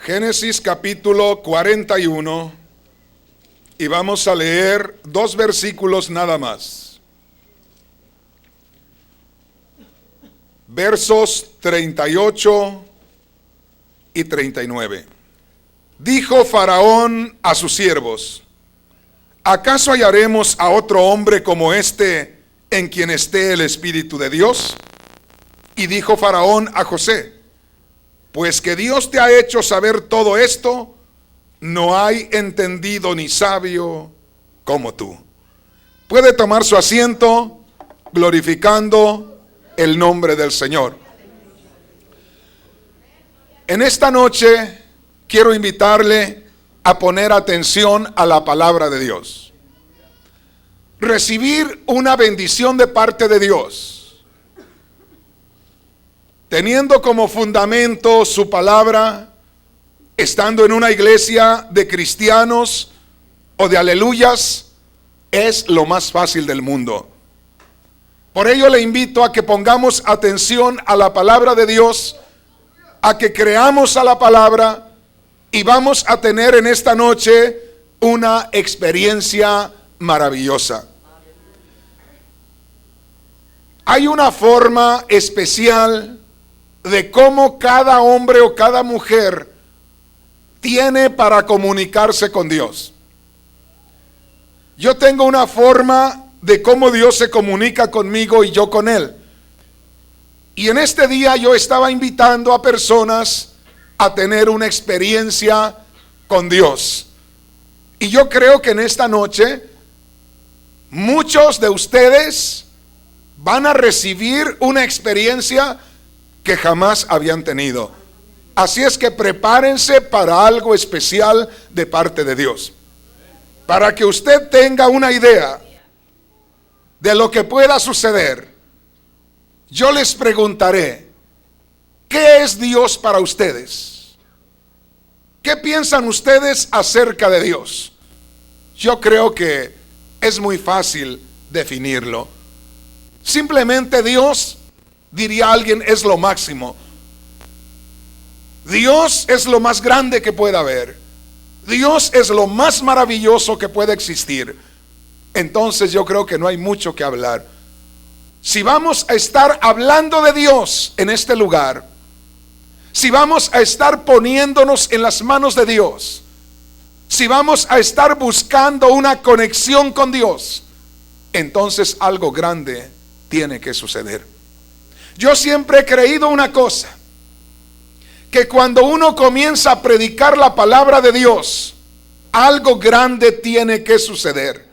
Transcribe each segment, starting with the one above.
Génesis capítulo 41 y vamos a leer 2 versículos nada más. Versos 38 y 39. Dijo Faraón a sus siervos: ¿acaso hallaremos a otro hombre como este en quien esté el Espíritu de Dios? Y dijo Faraón a José: pues que Dios te ha hecho saber todo esto, no hay entendido ni sabio como tú. Puede tomar su asiento, glorificando el nombre del Señor. En esta noche quiero invitarle a poner atención a la palabra de Dios. Recibir una bendición de parte de Dios, teniendo como fundamento su palabra, estando en una iglesia de cristianos o de aleluyas, es lo más fácil del mundo. Por ello le invito a que pongamos atención a la palabra de Dios, a que creamos a la palabra, y vamos a tener en esta noche una experiencia maravillosa. Hay una forma especial de cómo cada hombre o cada mujer tiene para comunicarse con Dios. Yo tengo una forma de cómo Dios se comunica conmigo y yo con Él. Y en este día yo estaba invitando a personas a tener una experiencia con Dios. Y yo creo que en esta noche muchos de ustedes van a recibir una experiencia que jamás habían tenido. Así es que prepárense para algo especial de parte de Dios. Para que usted tenga una idea de lo que pueda suceder, yo les preguntaré: ¿qué es Dios para ustedes? ¿Qué piensan ustedes acerca de Dios? Yo creo que es muy fácil definirlo. Simplemente Dios, diría alguien, es lo máximo. Dios es lo más grande que pueda haber. Dios es lo más maravilloso que puede existir. Entonces yo creo que no hay mucho que hablar. Si vamos a estar hablando de Dios en este lugar, si vamos a estar poniéndonos en las manos de Dios, si vamos a estar buscando una conexión con Dios, entonces algo grande tiene que suceder. Yo siempre he creído una cosa, que cuando uno comienza a predicar la palabra de Dios, algo grande tiene que suceder.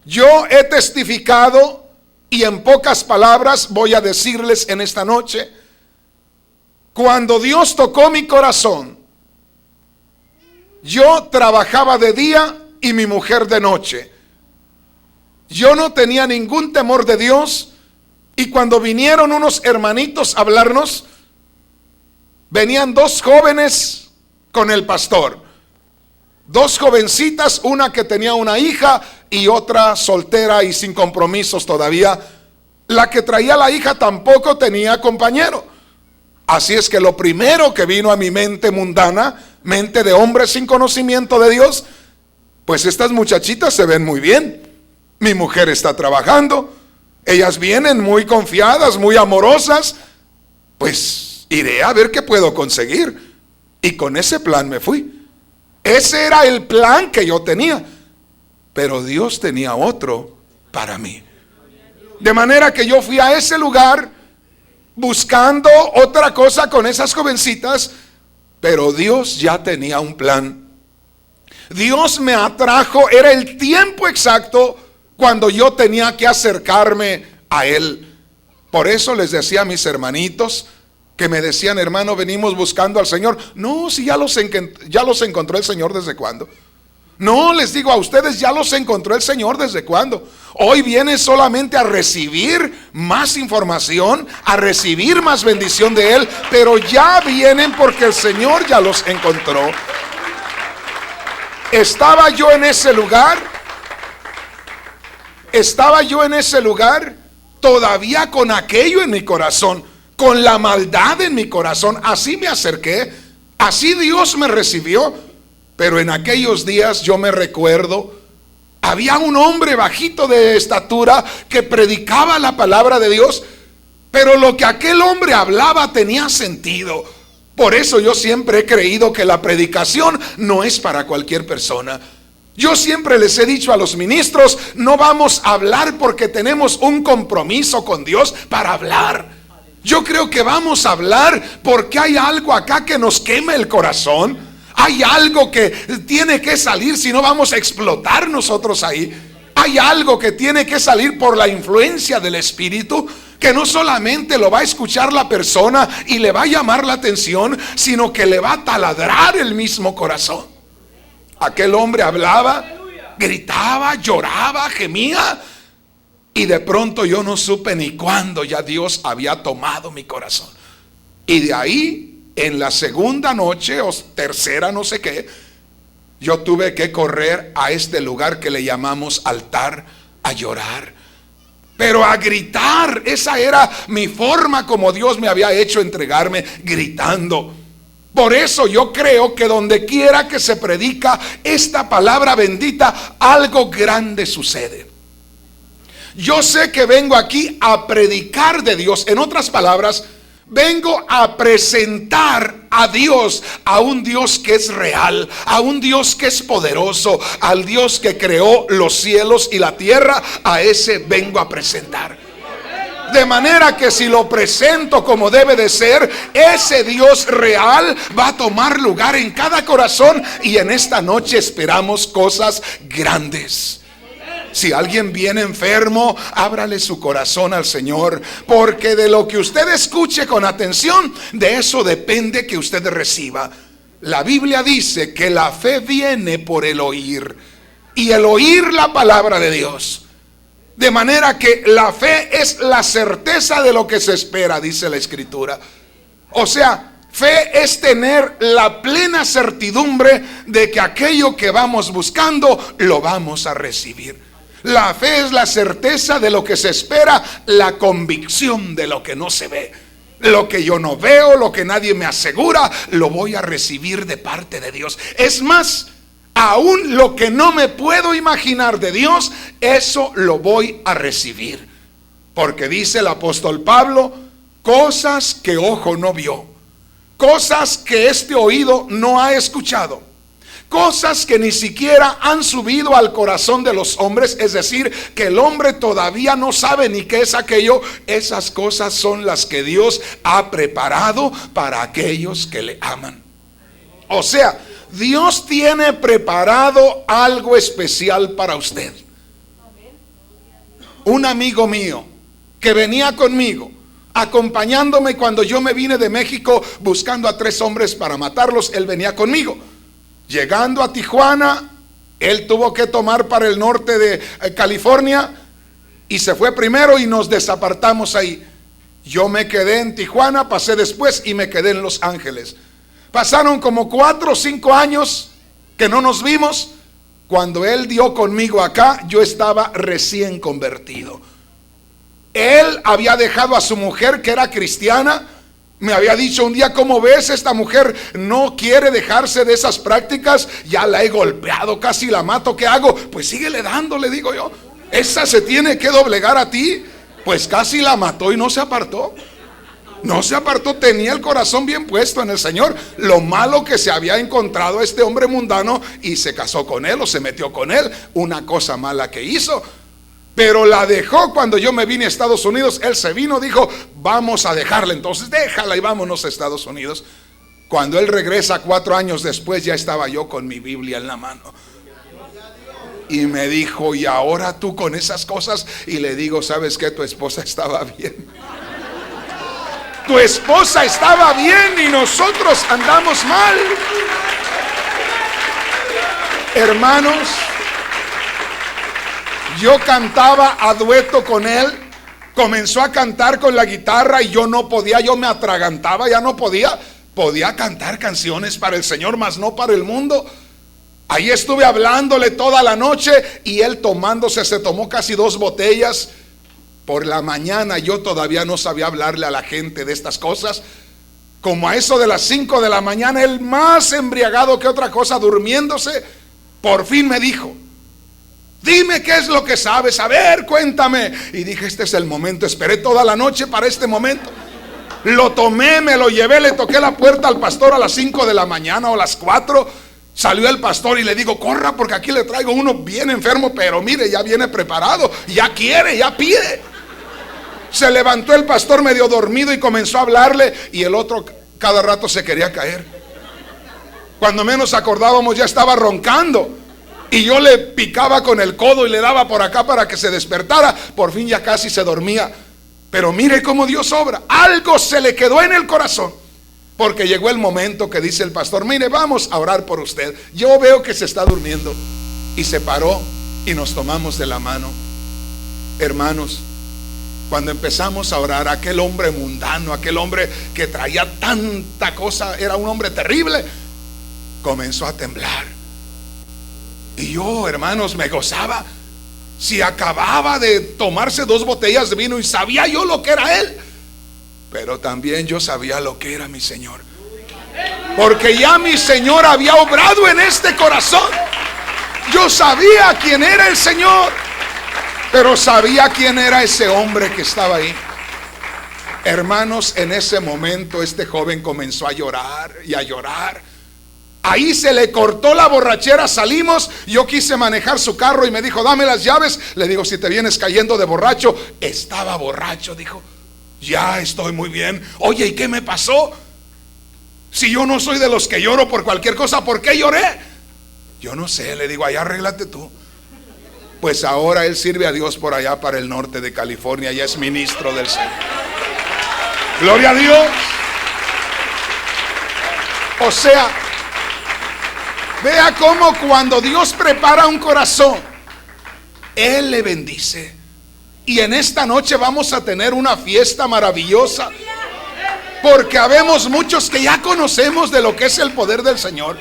Yo he testificado, y en pocas palabras voy a decirles en esta noche, cuando Dios tocó mi corazón, yo trabajaba de día y mi mujer de noche. Yo no tenía ningún temor de Dios. Y cuando vinieron unos hermanitos a hablarnos, venían 2 jóvenes con el pastor. 2 jovencitas, una que tenía una hija y otra soltera y sin compromisos todavía. La que traía la hija tampoco tenía compañero. Así es que lo primero que vino a mi mente mundana, mente de hombre sin conocimiento de Dios, pues estas muchachitas se ven muy bien. Mi mujer está trabajando. Ellas vienen muy confiadas, muy amorosas. Pues iré a ver qué puedo conseguir. Y con ese plan me fui. Ese era el plan que yo tenía. Pero Dios tenía otro para mí. De manera que yo fui a ese lugar buscando otra cosa con esas jovencitas. Pero Dios ya tenía un plan. Dios me atrajo, era el tiempo exacto cuando yo tenía que acercarme a Él. Por eso les decía a mis hermanitos que me decían: hermano, venimos buscando al Señor. No, si ya los encontró el Señor, ¿desde cuándo? No, les digo a ustedes, ya los encontró el Señor, ¿desde cuándo? Hoy vienen solamente a recibir más información, a recibir más bendición de Él, pero ya vienen porque el Señor ya los encontró. Estaba yo en ese lugar, todavía con aquello en mi corazón, con la maldad en mi corazón. Así me acerqué Así Dios me recibió. Pero en aquellos días yo me recuerdo, había un hombre bajito de estatura que predicaba la palabra de Dios, pero lo que aquel hombre hablaba tenía sentido. Por eso yo siempre he creído que la predicación no es para cualquier persona. Yo siempre les he dicho a los ministros, no vamos a hablar porque tenemos un compromiso con Dios para hablar. Yo creo que vamos a hablar porque hay algo acá que nos quema el corazón. Hay algo que tiene que salir, si no vamos a explotar nosotros ahí. Hay algo que tiene que salir por la influencia del Espíritu, que no solamente lo va a escuchar la persona y le va a llamar la atención, sino que le va a taladrar el mismo corazón. Aquel hombre hablaba, gritaba, lloraba, gemía, y de pronto yo no supe ni cuándo ya Dios había tomado mi corazón. Y de ahí, en la segunda noche o tercera, no sé qué, yo tuve que correr a este lugar que le llamamos altar, a llorar, pero a gritar. Esa era mi forma como Dios me había hecho entregarme, gritando. Por eso yo creo que donde quiera que se predica esta palabra bendita, algo grande sucede. Yo sé que vengo aquí a predicar de Dios. En otras palabras, vengo a presentar a Dios, a un Dios que es real, a un Dios que es poderoso, al Dios que creó los cielos y la tierra. A ese vengo a presentar. De manera que si lo presento como debe de ser, ese Dios real va a tomar lugar en cada corazón. Y en esta noche esperamos cosas grandes. Si alguien viene enfermo, ábrale su corazón al Señor, porque de lo que usted escuche con atención, de eso depende que usted reciba. La Biblia dice que la fe viene por el oír, y el oír la palabra de Dios. De manera que la fe es la certeza de lo que se espera, dice la Escritura. O sea, fe es tener la plena certidumbre de que aquello que vamos buscando lo vamos a recibir. La fe es la certeza de lo que se espera, la convicción de lo que no se ve. Lo que yo no veo, lo que nadie me asegura, lo voy a recibir de parte de Dios. Es más, aún lo que no me puedo imaginar de Dios, eso lo voy a recibir. Porque dice el apóstol Pablo, cosas que ojo no vio, cosas que este oído no ha escuchado, cosas que ni siquiera han subido al corazón de los hombres, es decir, que el hombre todavía no sabe ni qué es aquello. Esas cosas son las que Dios ha preparado para aquellos que le aman. O sea, Dios tiene preparado algo especial para usted. Un amigo mío que venía conmigo, acompañándome cuando yo me vine de México buscando a 3 hombres para matarlos, él venía conmigo. Llegando a Tijuana, él tuvo que tomar para el norte de California y se fue primero y nos desapartamos ahí. Yo me quedé en Tijuana, pasé después y me quedé en Los Ángeles. Pasaron como 4 o 5 años que no nos vimos. Cuando él dio conmigo acá, yo estaba recién convertido. Él había dejado a su mujer, que era cristiana. Me había dicho un día, ¿cómo ves? Esta mujer no quiere dejarse de esas prácticas. Ya la he golpeado, casi la mato. ¿Qué hago? Pues síguele dando, le digo yo. Esa se tiene que doblegar a ti. Pues casi la mató y no se apartó. No se apartó, tenía el corazón bien puesto en el Señor. Lo malo que se había encontrado este hombre mundano y se casó con él o se metió con él. Una cosa mala que hizo. Pero la dejó cuando yo me vine a Estados Unidos. Él se vino, dijo, vamos a dejarla. Entonces déjala y vámonos a Estados Unidos. Cuando él regresa 4 años después, ya estaba yo con mi Biblia en la mano. Y me dijo, ¿y ahora tú con esas cosas? Y le digo, ¿sabes qué? Tu esposa estaba bien. Tu esposa estaba bien y nosotros andamos mal. Hermanos, yo cantaba a dueto con él. Comenzó a cantar con la guitarra y yo no podía, yo me atragantaba, ya no podía. Podía cantar canciones para el Señor, mas no para el mundo. Ahí estuve hablándole toda la noche y él se tomó casi 2 botellas. Por la mañana yo todavía no sabía hablarle a la gente de estas cosas. como a eso de las 5 de la mañana, él más embriagado que otra cosa, durmiéndose, por fin me dijo: dime qué es lo que sabes, a ver, cuéntame. Y dije: este es el momento, esperé toda la noche para este momento. Lo tomé, me lo llevé, le toqué la puerta al pastor a las 5 de la mañana o a las 4. Salió el pastor y le digo: corra, porque aquí le traigo uno bien enfermo, pero mire, ya viene preparado, ya quiere, ya pide. Se levantó el pastor medio dormido y comenzó a hablarle, y el otro cada rato se quería caer. Cuando menos acordábamos ya estaba roncando, y yo le picaba con el codo y le daba por acá para que se despertara. Por fin ya casi se dormía. Pero mire cómo Dios obra. Algo se le quedó en el corazón, porque llegó el momento que dice el pastor: mire, vamos a orar por usted, yo veo que se está durmiendo. Y se paró y nos tomamos de la mano. Hermanos, cuando empezamos a orar, aquel hombre mundano, aquel hombre que traía tanta cosa, era un hombre terrible, comenzó a temblar. Y yo, hermanos, me gozaba. Si acababa de tomarse 2 botellas de vino, y sabía yo lo que era él, pero también yo sabía lo que era mi Señor, porque ya mi Señor había obrado en este corazón. Yo sabía quién era el Señor, pero sabía quién era ese hombre que estaba ahí. Hermanos, en ese momento este joven comenzó a llorar y a llorar. Ahí se le cortó la borrachera, salimos, yo quise manejar su carro y me dijo: dame las llaves. Le digo: si te vienes cayendo de borracho. Estaba borracho, dijo: ya estoy muy bien. Oye, ¿y qué me pasó? Si yo no soy de los que lloro por cualquier cosa, ¿por qué lloré? Yo no sé, le digo: allá arréglate tú. Pues ahora él sirve a Dios por allá para el norte de California, ya es ministro del Señor. Gloria a Dios. O sea, vea cómo cuando Dios prepara un corazón, Él le bendice. Y en esta noche vamos a tener una fiesta maravillosa, porque habemos muchos que ya conocemos de lo que es el poder del Señor,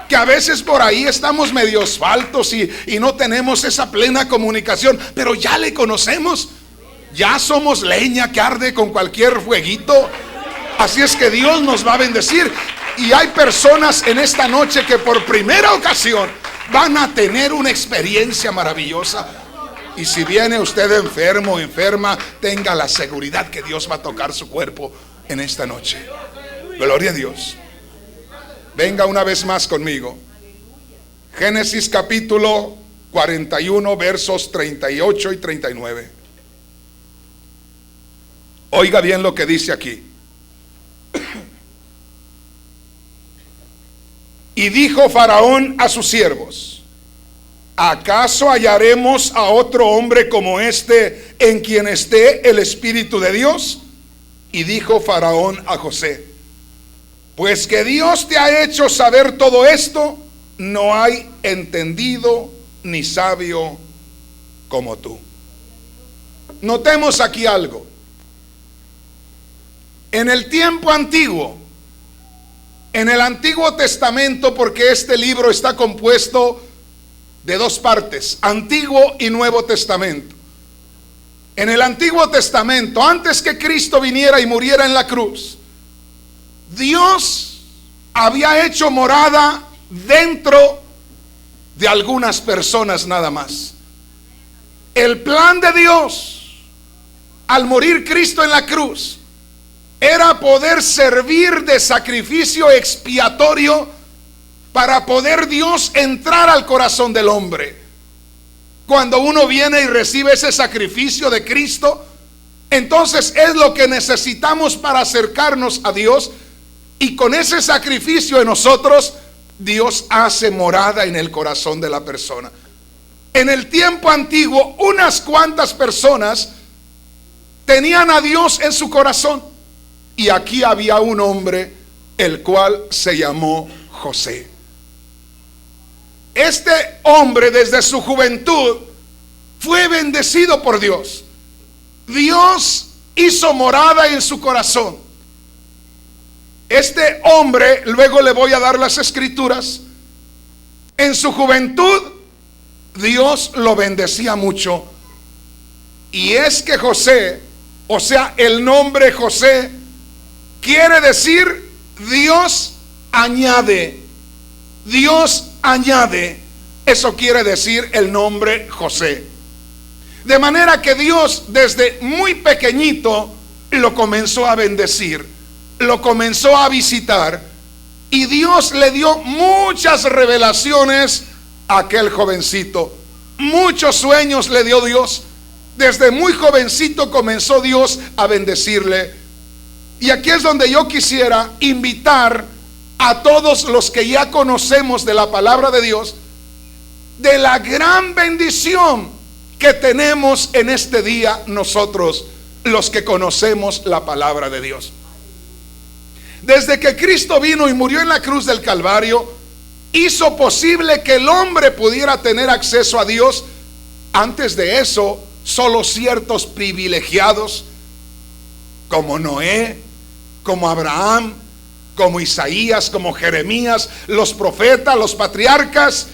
que a veces por ahí estamos medios faltos y no tenemos esa plena comunicación, pero ya le conocemos. Ya somos leña que arde con cualquier fueguito. Así es que Dios nos va a bendecir. Y hay personas en esta noche que por primera ocasión van a tener una experiencia maravillosa. Y si viene usted enfermo o enferma, tenga la seguridad que Dios va a tocar su cuerpo en esta noche. Gloria a Dios. Venga una vez más conmigo. Génesis capítulo 41, versos 38 y 39. Oiga bien lo que dice aquí. Y dijo Faraón a sus siervos: ¿acaso hallaremos a otro hombre como este en quien esté el Espíritu de Dios? Y dijo Faraón a José: pues que Dios te ha hecho saber todo esto, no hay entendido ni sabio como tú. Notemos aquí algo. En el tiempo antiguo, en el Antiguo Testamento, porque este libro está compuesto de 2 partes, Antiguo y Nuevo Testamento. En el Antiguo Testamento, antes que Cristo viniera y muriera en la cruz, Dios había hecho morada dentro de algunas personas nada más. El plan de Dios al morir Cristo en la cruz era poder servir de sacrificio expiatorio para poder Dios entrar al corazón del hombre. Cuando uno viene y recibe ese sacrificio de Cristo, entonces es lo que necesitamos para acercarnos a Dios. Y con ese sacrificio en nosotros, Dios hace morada en el corazón de la persona. En el tiempo antiguo, unas cuantas personas tenían a Dios en su corazón. Y aquí había un hombre, el cual se llamó José. Este hombre desde su juventud fue bendecido por Dios. Dios hizo morada en su corazón. Este hombre, luego le voy a dar las escrituras, en su juventud Dios lo bendecía mucho. Y es que José, o sea, el nombre José quiere decir Dios añade. Dios añade. Eso quiere decir el nombre José. De manera que Dios desde muy pequeñito lo comenzó a bendecir, lo comenzó a visitar, y Dios le dio muchas revelaciones a aquel jovencito. Muchos sueños le dio Dios. Desde muy jovencito comenzó Dios a bendecirle. Y aquí es donde yo quisiera invitar a todos los que ya conocemos de la palabra de Dios, de la gran bendición que tenemos en este día nosotros, los que conocemos la palabra de Dios. Desde que Cristo vino y murió en la cruz del Calvario, hizo posible que el hombre pudiera tener acceso a Dios. Antes de eso, solo ciertos privilegiados, como Noé, como Abraham, como Isaías, como Jeremías, los profetas, los patriarcas,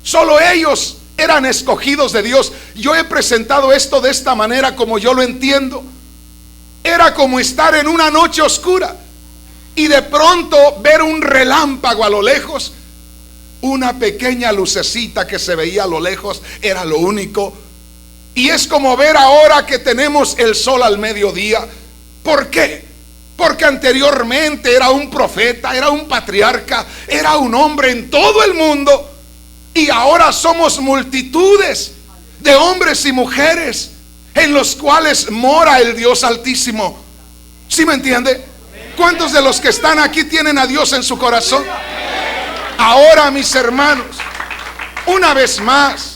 solo ellos eran escogidos de Dios. Yo he presentado esto de esta manera como yo lo entiendo. Era como estar en una noche oscura y de pronto ver un relámpago a lo lejos. Una pequeña lucecita que se veía a lo lejos era lo único. Y es como ver ahora que tenemos el sol al mediodía. ¿Por qué? Porque anteriormente era un profeta, era un patriarca, era un hombre en todo el mundo. Y ahora somos multitudes de hombres y mujeres en los cuales mora el Dios Altísimo. ¿Sí me entiende? ¿Cuántos de los que están aquí tienen a Dios en su corazón? Ahora, mis hermanos, una vez más,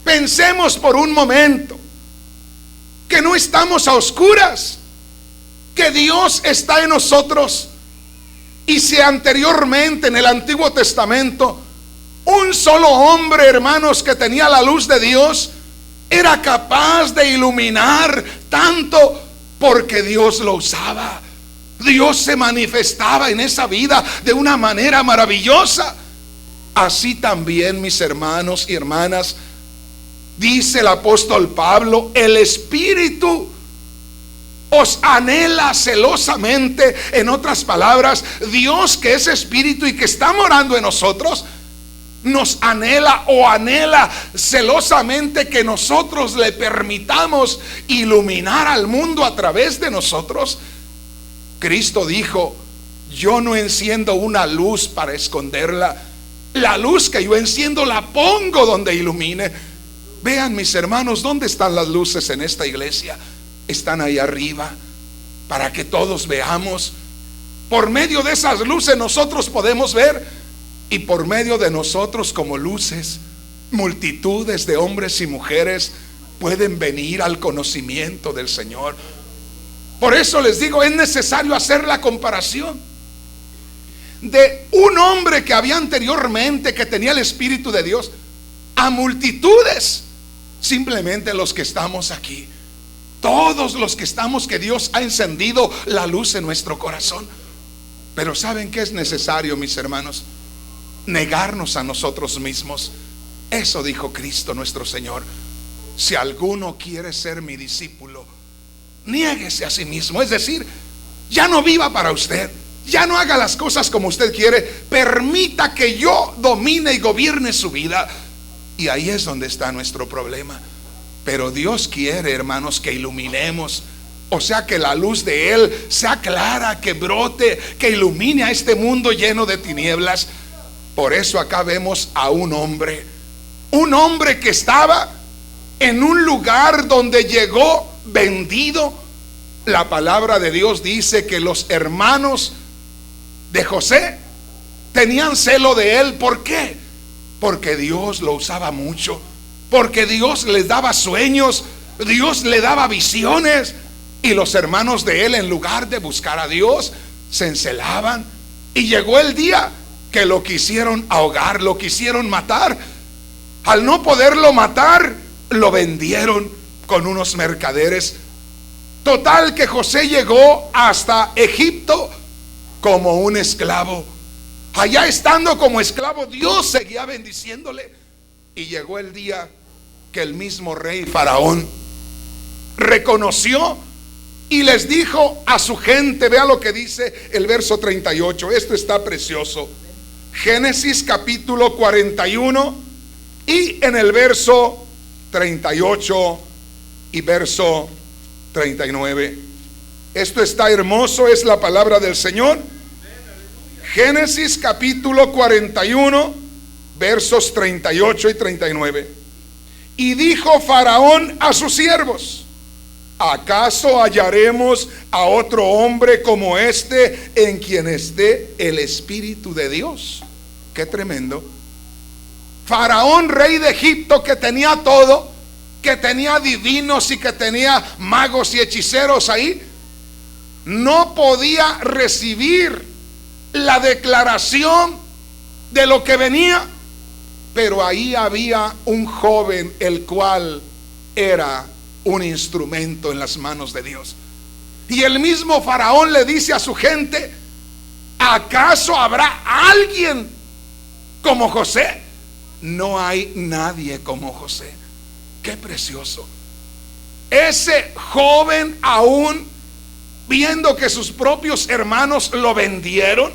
pensemos por un momento que no estamos a oscuras, que Dios está en nosotros. Y si anteriormente en el Antiguo Testamento un solo hombre, hermanos, que tenía la luz de Dios era capaz de iluminar tanto, porque Dios lo usaba. Dios se manifestaba en esa vida de una manera maravillosa. Así también, mis hermanos y hermanas, dice el apóstol Pablo, el Espíritu os anhela celosamente. En otras palabras, Dios, que es Espíritu y que está morando en nosotros, nos anhela o anhela celosamente que nosotros le permitamos iluminar al mundo a través de nosotros. Cristo dijo, yo no enciendo una luz para esconderla. La luz que yo enciendo la pongo donde ilumine. Vean, mis hermanos, ¿dónde están las luces en esta iglesia? Están ahí arriba, para que todos veamos. Por medio de esas luces nosotros podemos ver, y por medio de nosotros como luces, multitudes de hombres y mujeres pueden venir al conocimiento del Señor. Por eso les digo, es necesario hacer la comparación de un hombre que había anteriormente, que tenía el Espíritu de Dios, a multitudes, simplemente los que estamos aquí, todos los que estamos, que Dios ha encendido la luz en nuestro corazón. Pero ¿saben qué es necesario, mis hermanos? Negarnos a nosotros mismos. Eso dijo Cristo nuestro Señor: si alguno quiere ser mi discípulo, niéguese a sí mismo. Es decir, ya no viva para usted, ya no haga las cosas como usted quiere, permita que yo domine y gobierne su vida. Y ahí es donde está nuestro problema. Pero Dios quiere, hermanos, que iluminemos, o sea, que la luz de Él sea clara, que brote, que ilumine a este mundo lleno de tinieblas. Por eso acá vemos a un hombre que estaba en un lugar donde llegó vendido. La palabra de Dios dice que los hermanos de José tenían celo de él. ¿Por qué? Porque Dios lo usaba mucho, porque Dios les daba sueños, Dios le daba visiones, y los hermanos de él, en lugar de buscar a Dios, se encelaban. Y llegó el día que lo quisieron ahogar, lo quisieron matar. Al no poderlo matar, lo vendieron con unos mercaderes. Total que José llegó hasta Egipto como un esclavo. Allá, estando como esclavo, Dios seguía bendiciéndole. Y llegó el día que el mismo rey Faraón reconoció y les dijo a su gente, vea lo que dice el verso 38, esto está precioso. Génesis capítulo 41 y en el verso 38 y verso 39. Esto está hermoso, es la palabra del Señor. Génesis capítulo 41, versos 38 y 39. Y dijo Faraón a sus siervos: ¿acaso hallaremos a otro hombre como este en quien esté el Espíritu de Dios? Qué tremendo. Faraón, rey de Egipto, que tenía todo, que tenía divinos y que tenía magos y hechiceros ahí, no podía recibir la declaración de lo que venía. Pero ahí había un joven el cual era un instrumento en las manos de Dios. Y el mismo Faraón le dice a su gente: ¿acaso habrá alguien como José? No hay nadie como José. Qué precioso. Ese joven, aún viendo que sus propios hermanos lo vendieron,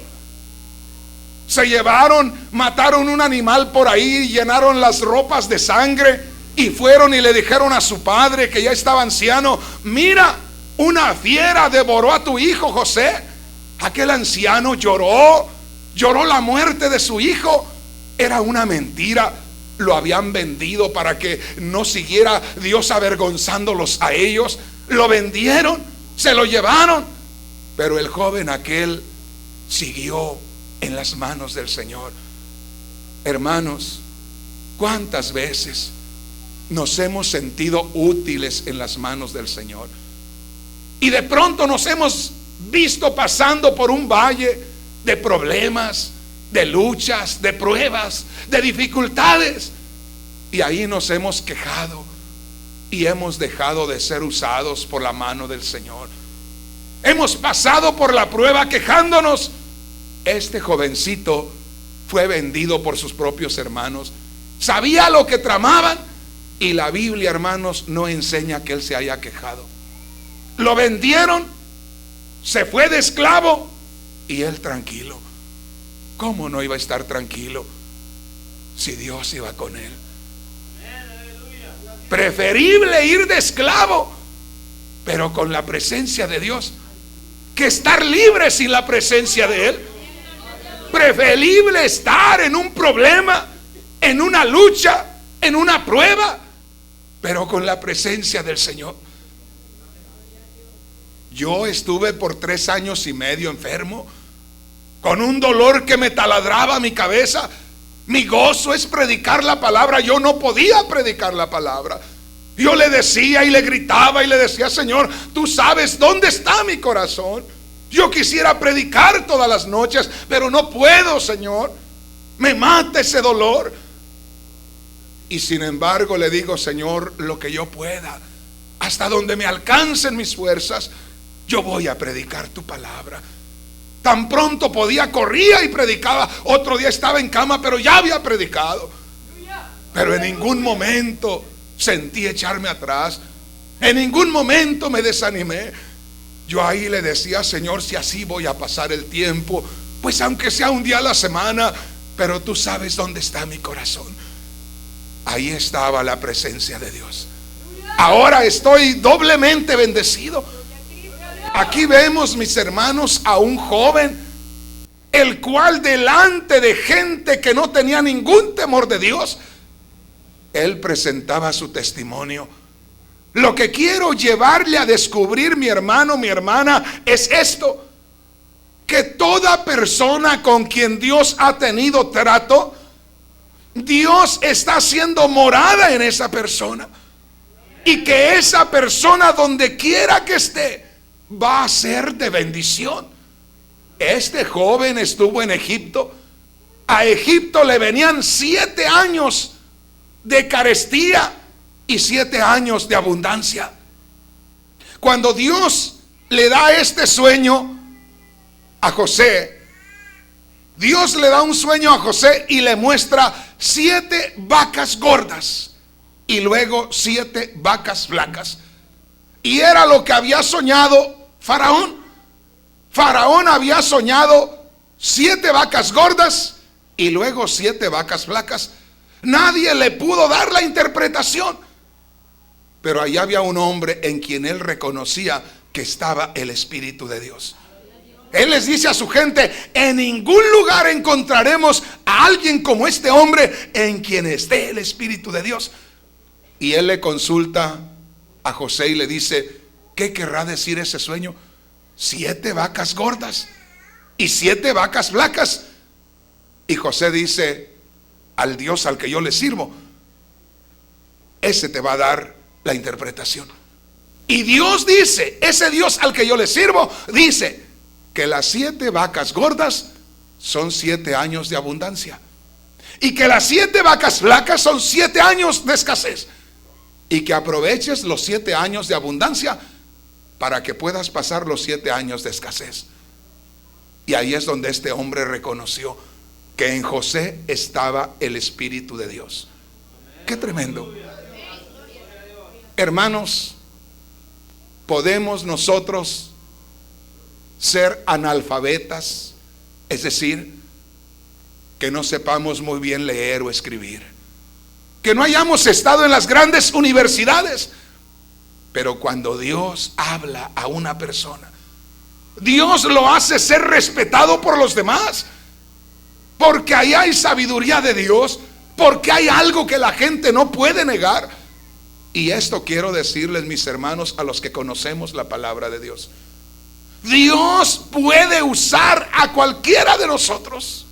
se llevaron, mataron un animal por ahí, llenaron las ropas de sangre y fueron y le dijeron a su padre, que ya estaba anciano: mira, una fiera devoró a tu hijo José. Aquel anciano lloró la muerte de su hijo. Era una mentira. Lo habían vendido para que no siguiera Dios avergonzándolos a ellos. Lo vendieron, se lo llevaron. Pero el joven aquel siguió en las manos del Señor. Hermanos, ¿cuántas veces nos hemos sentido útiles en las manos del Señor? Y de pronto nos hemos visto pasando por un valle de problemas, de luchas, de pruebas, de dificultades, y ahí nos hemos quejado y hemos dejado de ser usados por la mano del Señor. Hemos pasado por la prueba quejándonos. Este jovencito fue vendido por sus propios hermanos. Sabía lo que tramaban, y la Biblia, hermanos, no enseña que él se haya quejado. Lo vendieron, se fue de esclavo, y él tranquilo. ¿Cómo no iba a estar tranquilo si Dios iba con él? Preferible ir de esclavo, pero con la presencia de Dios, que estar libre sin la presencia de Él. Preferible estar en un problema, en una lucha, en una prueba, pero con la presencia del Señor. Yo estuve por 3 años y medio enfermo, con un dolor que me taladraba mi cabeza. Mi gozo es predicar la palabra. Yo no podía predicar la palabra. Yo le decía y le gritaba y le decía: Señor, tú sabes dónde está mi corazón. Yo quisiera predicar todas las noches, pero no puedo, Señor. Me mata ese dolor. Y sin embargo le digo: Señor, lo que yo pueda, hasta donde me alcancen mis fuerzas, yo voy a predicar tu palabra. Tan pronto podía, corría y predicaba. Otro día estaba en cama, pero ya había predicado. Pero en ningún momento sentí echarme atrás. En ningún momento me desanimé. Yo ahí le decía: Señor, si así voy a pasar el tiempo, pues aunque sea un día a la semana, pero tú sabes dónde está mi corazón. Ahí estaba la presencia de Dios. Ahora estoy doblemente bendecido. Aquí vemos, mis hermanos, a un joven, el cual delante de gente que no tenía ningún temor de Dios, él presentaba su testimonio. Lo que quiero llevarle a descubrir, mi hermano, mi hermana, es esto: que toda persona con quien Dios ha tenido trato, Dios está haciendo morada en esa persona, y que esa persona, donde quiera que esté, va a ser de bendición. Este joven estuvo en Egipto. A Egipto le venían 7 años de carestía y 7 años de abundancia. Cuando Dios le da este sueño a José, Dios le da un sueño a José y le muestra 7 vacas gordas y luego 7 vacas flacas. Y era lo que había soñado Faraón. Faraón había soñado 7 vacas gordas y luego 7 vacas flacas. Nadie le pudo dar la interpretación. Pero allá había un hombre en quien él reconocía que estaba el Espíritu de Dios. Él les dice a su gente: en ningún lugar encontraremos a alguien como este hombre en quien esté el Espíritu de Dios. Y él le consulta a José y le dice: ¿qué querrá decir ese sueño? 7 vacas gordas y 7 vacas flacas. Y José dice: al Dios al que yo le sirvo, ese te va a dar la interpretación. Y Dios dice, ese Dios al que yo le sirvo, dice que las 7 vacas gordas son 7 años de abundancia, y que las 7 vacas flacas son 7 años de escasez, y que aproveches los 7 años de abundancia para que puedas pasar los 7 años de escasez. Y ahí es donde este hombre reconoció que en José estaba el Espíritu de Dios. Qué tremendo. Hermanos, podemos nosotros ser analfabetas, es decir, que no sepamos muy bien leer o escribir, que no hayamos estado en las grandes universidades, pero cuando Dios habla a una persona, Dios lo hace ser respetado por los demás, porque ahí hay sabiduría de Dios, porque hay algo que la gente no puede negar. Y esto quiero decirles, mis hermanos, a los que conocemos la palabra de Dios: Dios puede usar a cualquiera de nosotros.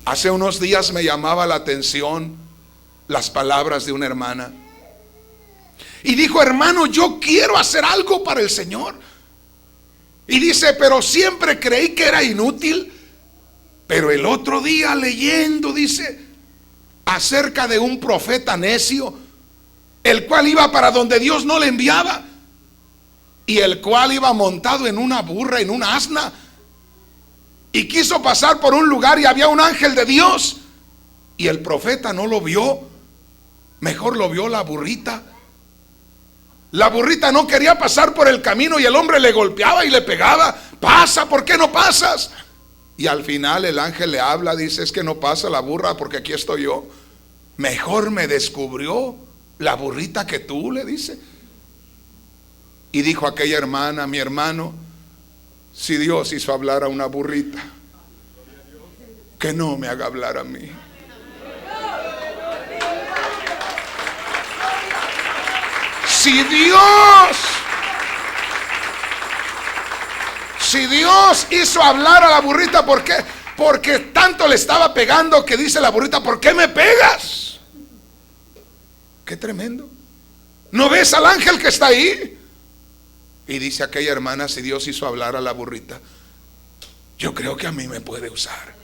Hace unos días me llamaba la atención las palabras de una hermana. Y dijo: hermano, yo quiero hacer algo para el Señor. Y dice: pero siempre creí que era inútil. Pero el otro día leyendo, dice, acerca de un profeta necio, el cual iba para donde Dios no le enviaba, y el cual iba montado en una burra, en una asna, y quiso pasar por un lugar y había un ángel de Dios, y el profeta no lo vio, mejor lo vio la burrita. La burrita no quería pasar por el camino y el hombre le golpeaba y le pegaba: pasa, ¿por qué no pasas? Y al final el ángel le habla, dice: es que no pasa la burra porque aquí estoy yo. Mejor me descubrió la burrita que tú, le dice. Y dijo aquella hermana: mi hermano, si Dios hizo hablar a una burrita, que no me haga hablar a mí. Si Dios hizo hablar a la burrita, ¿por qué? Porque tanto le estaba pegando que dice la burrita: ¿por qué me pegas? Qué tremendo. ¿No ves al ángel que está ahí? Y dice aquella hermana: si Dios hizo hablar a la burrita, yo creo que a mí me puede usar.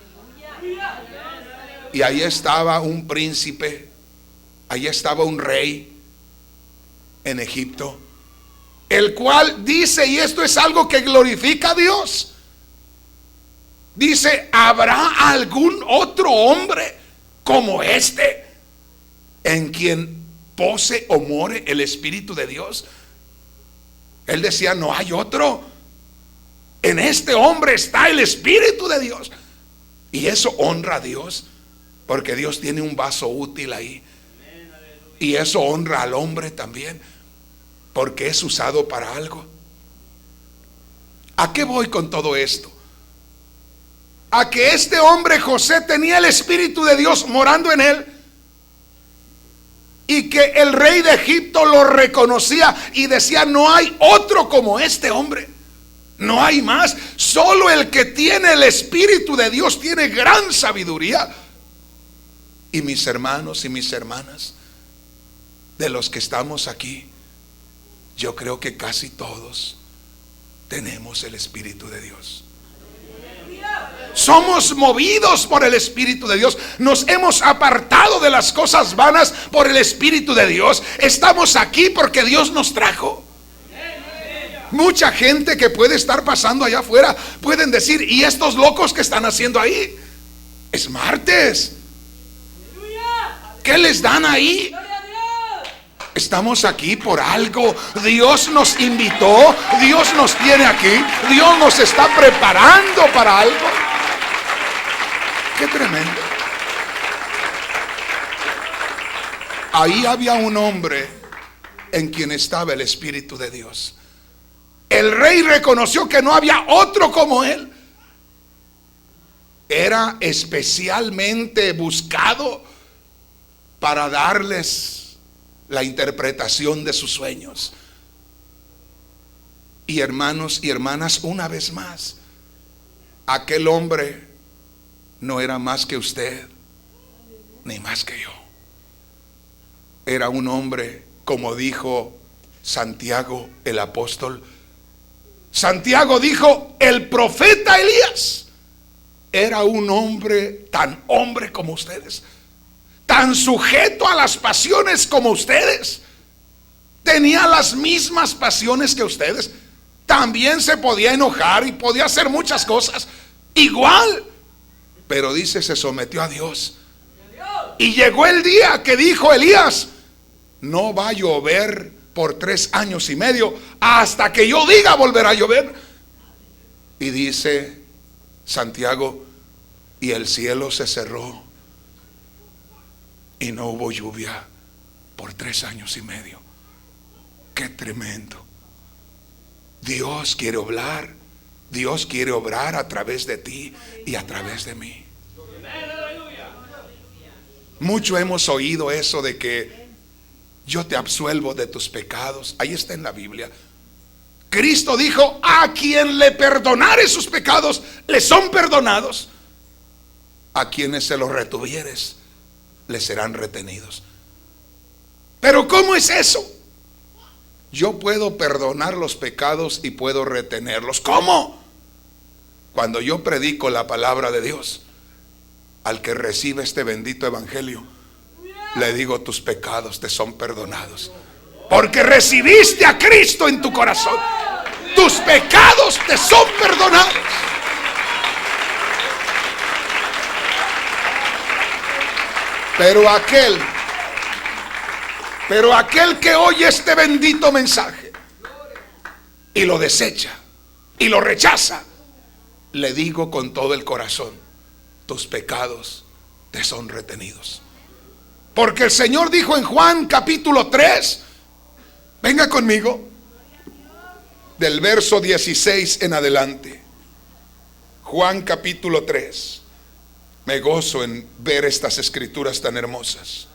Y ahí estaba un príncipe, ahí estaba un rey en Egipto, el cual dice, y esto es algo que glorifica a Dios, dice: ¿habrá algún otro hombre como este en quien pose o more el Espíritu de Dios? Él decía: no hay otro. En este hombre está el Espíritu de Dios. Y eso honra a Dios, porque Dios tiene un vaso útil ahí. Y eso honra al hombre también, porque es usado para algo. ¿A qué voy con todo esto? A que este hombre José tenía el Espíritu de Dios morando en él, y que el rey de Egipto lo reconocía y decía: no hay otro como este hombre, no hay más. Solo el que tiene el Espíritu de Dios tiene gran sabiduría. Y mis hermanos y mis hermanas, de los que estamos aquí, yo creo que casi todos tenemos el Espíritu de Dios. Somos movidos por el Espíritu de Dios. Nos hemos apartado de las cosas vanas por el Espíritu de Dios. Estamos aquí porque Dios nos trajo. Mucha gente que puede estar pasando allá afuera pueden decir: ¿y estos locos que están haciendo ahí? Es martes. ¿Qué les dan ahí? Estamos aquí por algo. Dios nos invitó, Dios nos tiene aquí, Dios nos está preparando para algo. Qué tremendo. Ahí había un hombre en quien estaba el Espíritu de Dios. El rey reconoció que no había otro como él. Era especialmente buscado para darles la interpretación de sus sueños. Y hermanos y hermanas, una vez más, aquel hombre no era más que usted, ni más que yo. Era un hombre, como dijo Santiago el apóstol. Santiago dijo, el profeta Elías era un hombre tan hombre como ustedes, tan sujeto a las pasiones como ustedes. Tenía las mismas pasiones que ustedes. También se podía enojar y podía hacer muchas cosas igual, pero dice, se sometió a Dios. Y llegó el día que dijo Elías, no va a llover por 3 años y medio, hasta que yo diga volverá a llover. Y dice Santiago, y el cielo se cerró y no hubo lluvia por 3 años y medio. Qué tremendo. Dios quiere obrar, Dios quiere obrar a través de ti y a través de mí. Mucho hemos oído eso de que yo te absuelvo de tus pecados. Ahí está en la Biblia. Cristo dijo, a quien le perdonare sus pecados, le son perdonados. A quienes se los retuvieres, les serán retenidos. Pero ¿cómo es eso? Yo puedo perdonar los pecados y puedo retenerlos. ¿Cómo? Cuando yo predico la palabra de Dios, al que recibe este bendito evangelio, le digo, tus pecados te son perdonados, porque recibiste a Cristo en tu corazón. Tus pecados te son perdonados. Pero aquel que oye este bendito mensaje y lo desecha y lo rechaza, le digo con todo el corazón, tus pecados te son retenidos. Porque el Señor dijo en Juan capítulo 3, venga conmigo, del verso 16 en adelante. Juan capítulo 3. Me gozo en ver estas escrituras tan hermosas.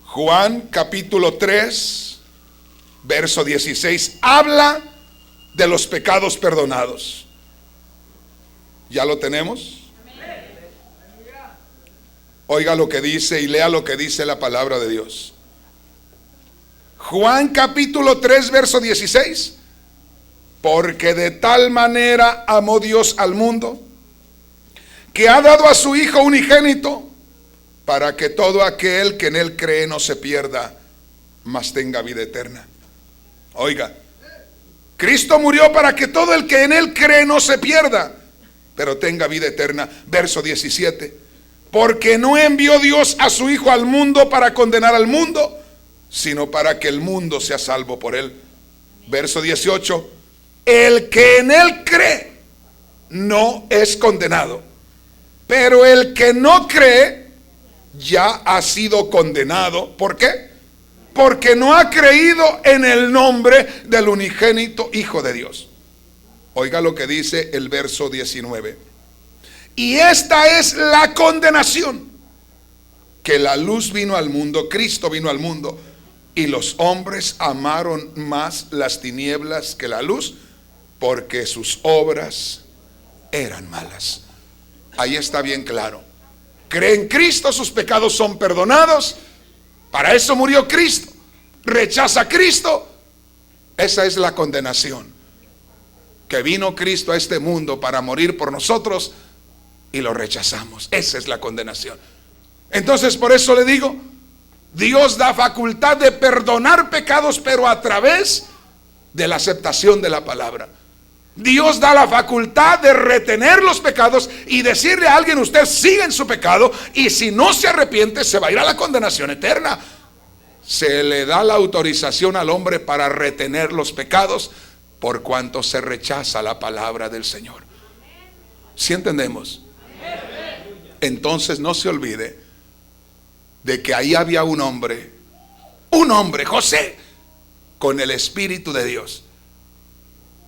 Juan capítulo 3, verso 16, habla de los pecados perdonados. ¿Ya lo tenemos? Oiga lo que dice y lea lo que dice la palabra de Dios. Juan capítulo 3, verso 16. Porque de tal manera amó Dios al mundo, que ha dado a su Hijo unigénito, para que todo aquel que en él cree no se pierda, mas tenga vida eterna. Oiga, Cristo murió para que todo el que en él cree no se pierda, pero tenga vida eterna. Verso 17. Porque no envió Dios a su Hijo al mundo para condenar al mundo, sino para que el mundo sea salvo por él. Verso 18. El que en él cree no es condenado, pero el que no cree ya ha sido condenado. ¿Por qué? Porque no ha creído en el nombre del unigénito Hijo de Dios. Oiga lo que dice el verso 19. Y esta es la condenación, que la luz vino al mundo, Cristo vino al mundo, y los hombres amaron más las tinieblas que la luz, porque sus obras eran malas. Ahí está bien claro. Cree en Cristo, sus pecados son perdonados. Para eso murió Cristo. Rechaza a Cristo. Esa es la condenación. Que vino Cristo a este mundo para morir por nosotros y lo rechazamos. Esa es la condenación. Entonces, por eso le digo, Dios da facultad de perdonar pecados, pero a través de la aceptación de la palabra. Dios da la facultad de retener los pecados y decirle a alguien, usted sigue en su pecado, y si no se arrepiente se va a ir a la condenación eterna. Se le da la autorización al hombre para retener los pecados por cuanto se rechaza la palabra del Señor. ¿Sí entendemos? Entonces no se olvide de que ahí había un hombre, José, con el Espíritu de Dios.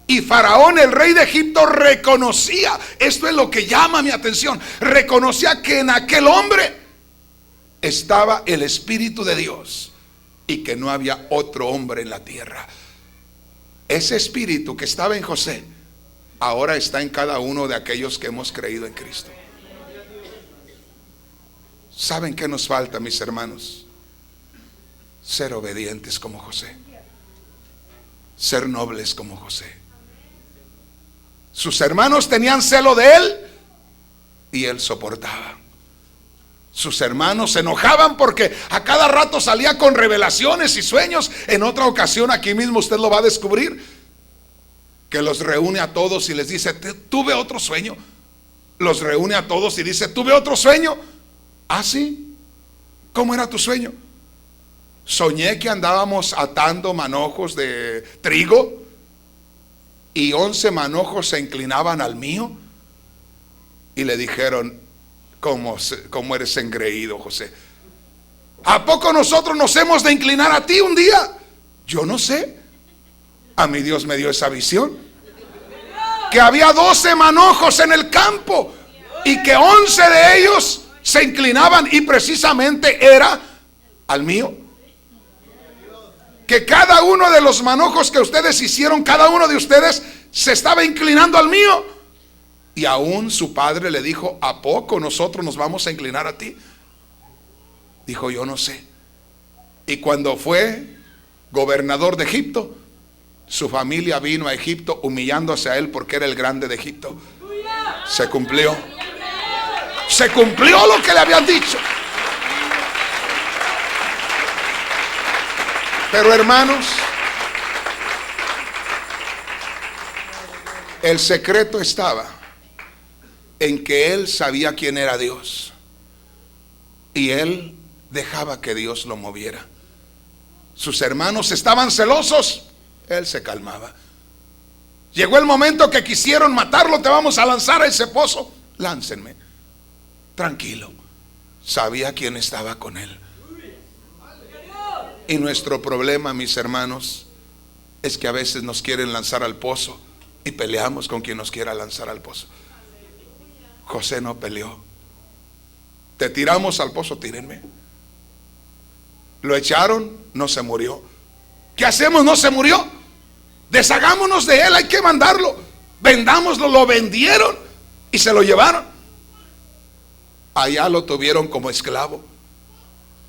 Y Faraón, el rey de Egipto, reconocía, esto es lo que llama mi atención, reconocía que en aquel hombre estaba el Espíritu de Dios y que no había otro hombre en la tierra. Ese espíritu que estaba en José ahora está en cada uno de aquellos que hemos creído en Cristo. ¿Saben qué nos falta, mis hermanos? Ser obedientes como José, ser nobles como José. Sus hermanos tenían celo de él y él soportaba. Sus hermanos se enojaban porque a cada rato salía con revelaciones y sueños. En otra ocasión, aquí mismo usted lo va a descubrir, que los reúne a todos y les dice: tuve otro sueño. Los reúne a todos y dice: tuve otro sueño. ¿Ah, sí? ¿Cómo era tu sueño? Soñé que andábamos atando manojos de trigo y 11 manojos se inclinaban al mío. Y le dijeron: ¿Cómo eres engreído, José? ¿A poco nosotros nos hemos de inclinar a ti un día? Yo no sé. A mí Dios me dio esa visión, que había 12 manojos en el campo y que 11 de ellos se inclinaban, y precisamente era al mío. Que cada uno de los manojos que ustedes hicieron, cada uno de ustedes se estaba inclinando al mío. Y aún su padre le dijo: ¿a poco nosotros nos vamos a inclinar a ti? Dijo: yo no sé. Y cuando fue gobernador de Egipto, su familia vino a Egipto humillándose a él porque era el grande de Egipto. Se cumplió. Se cumplió lo que le habían dicho. Pero hermanos, el secreto estaba en que él sabía quién era Dios y él dejaba que Dios lo moviera. Sus hermanos estaban celosos, él se calmaba. Llegó el momento que quisieron matarlo: te vamos a lanzar a ese pozo. Láncenme. Tranquilo. Sabía quién estaba con él. Y nuestro problema, mis hermanos, es que a veces nos quieren lanzar al pozo y peleamos con quien nos quiera lanzar al pozo. José no peleó. Te tiramos al pozo, tírenme. Lo echaron, no se murió. ¿Qué hacemos? No se murió. Deshagámonos de él, hay que mandarlo. Vendámoslo. Lo vendieron y se lo llevaron. Allá lo tuvieron como esclavo.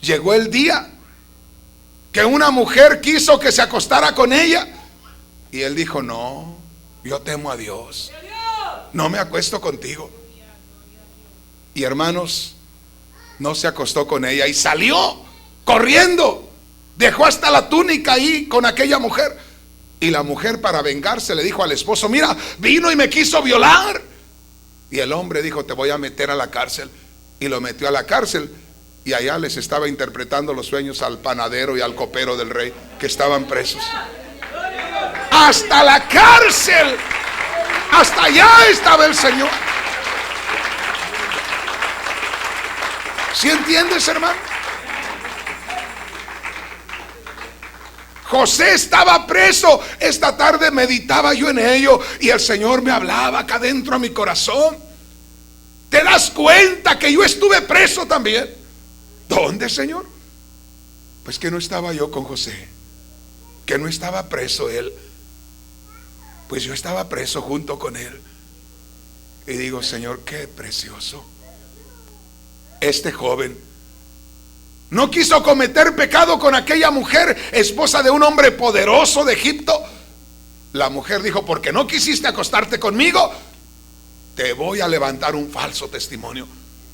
Llegó el día que una mujer quiso que se acostara con ella y él dijo: no, yo temo a Dios, no me acuesto contigo. Y hermanos, no se acostó con ella y salió corriendo. Dejó hasta la túnica ahí con aquella mujer. Y la mujer, para vengarse, le dijo al esposo: mira, vino y me quiso violar. Y el hombre dijo: te voy a meter a la cárcel. Y lo metió a la cárcel. Y allá les estaba interpretando los sueños al panadero y al copero del rey, que estaban presos. Hasta la cárcel, hasta allá estaba el Señor. ¿Sí entiendes, hermano? José estaba preso. Esta tarde meditaba yo en ello y el Señor me hablaba acá dentro a mi corazón. ¿Te das cuenta que yo estuve preso también? ¿Dónde, Señor? Pues que no estaba yo con José, que no estaba preso él. Pues yo estaba preso junto con él. Y digo: Señor, qué precioso. Este joven no quiso cometer pecado con aquella mujer, esposa de un hombre poderoso de Egipto. La mujer dijo: porque no quisiste acostarte conmigo, te voy a levantar un falso testimonio.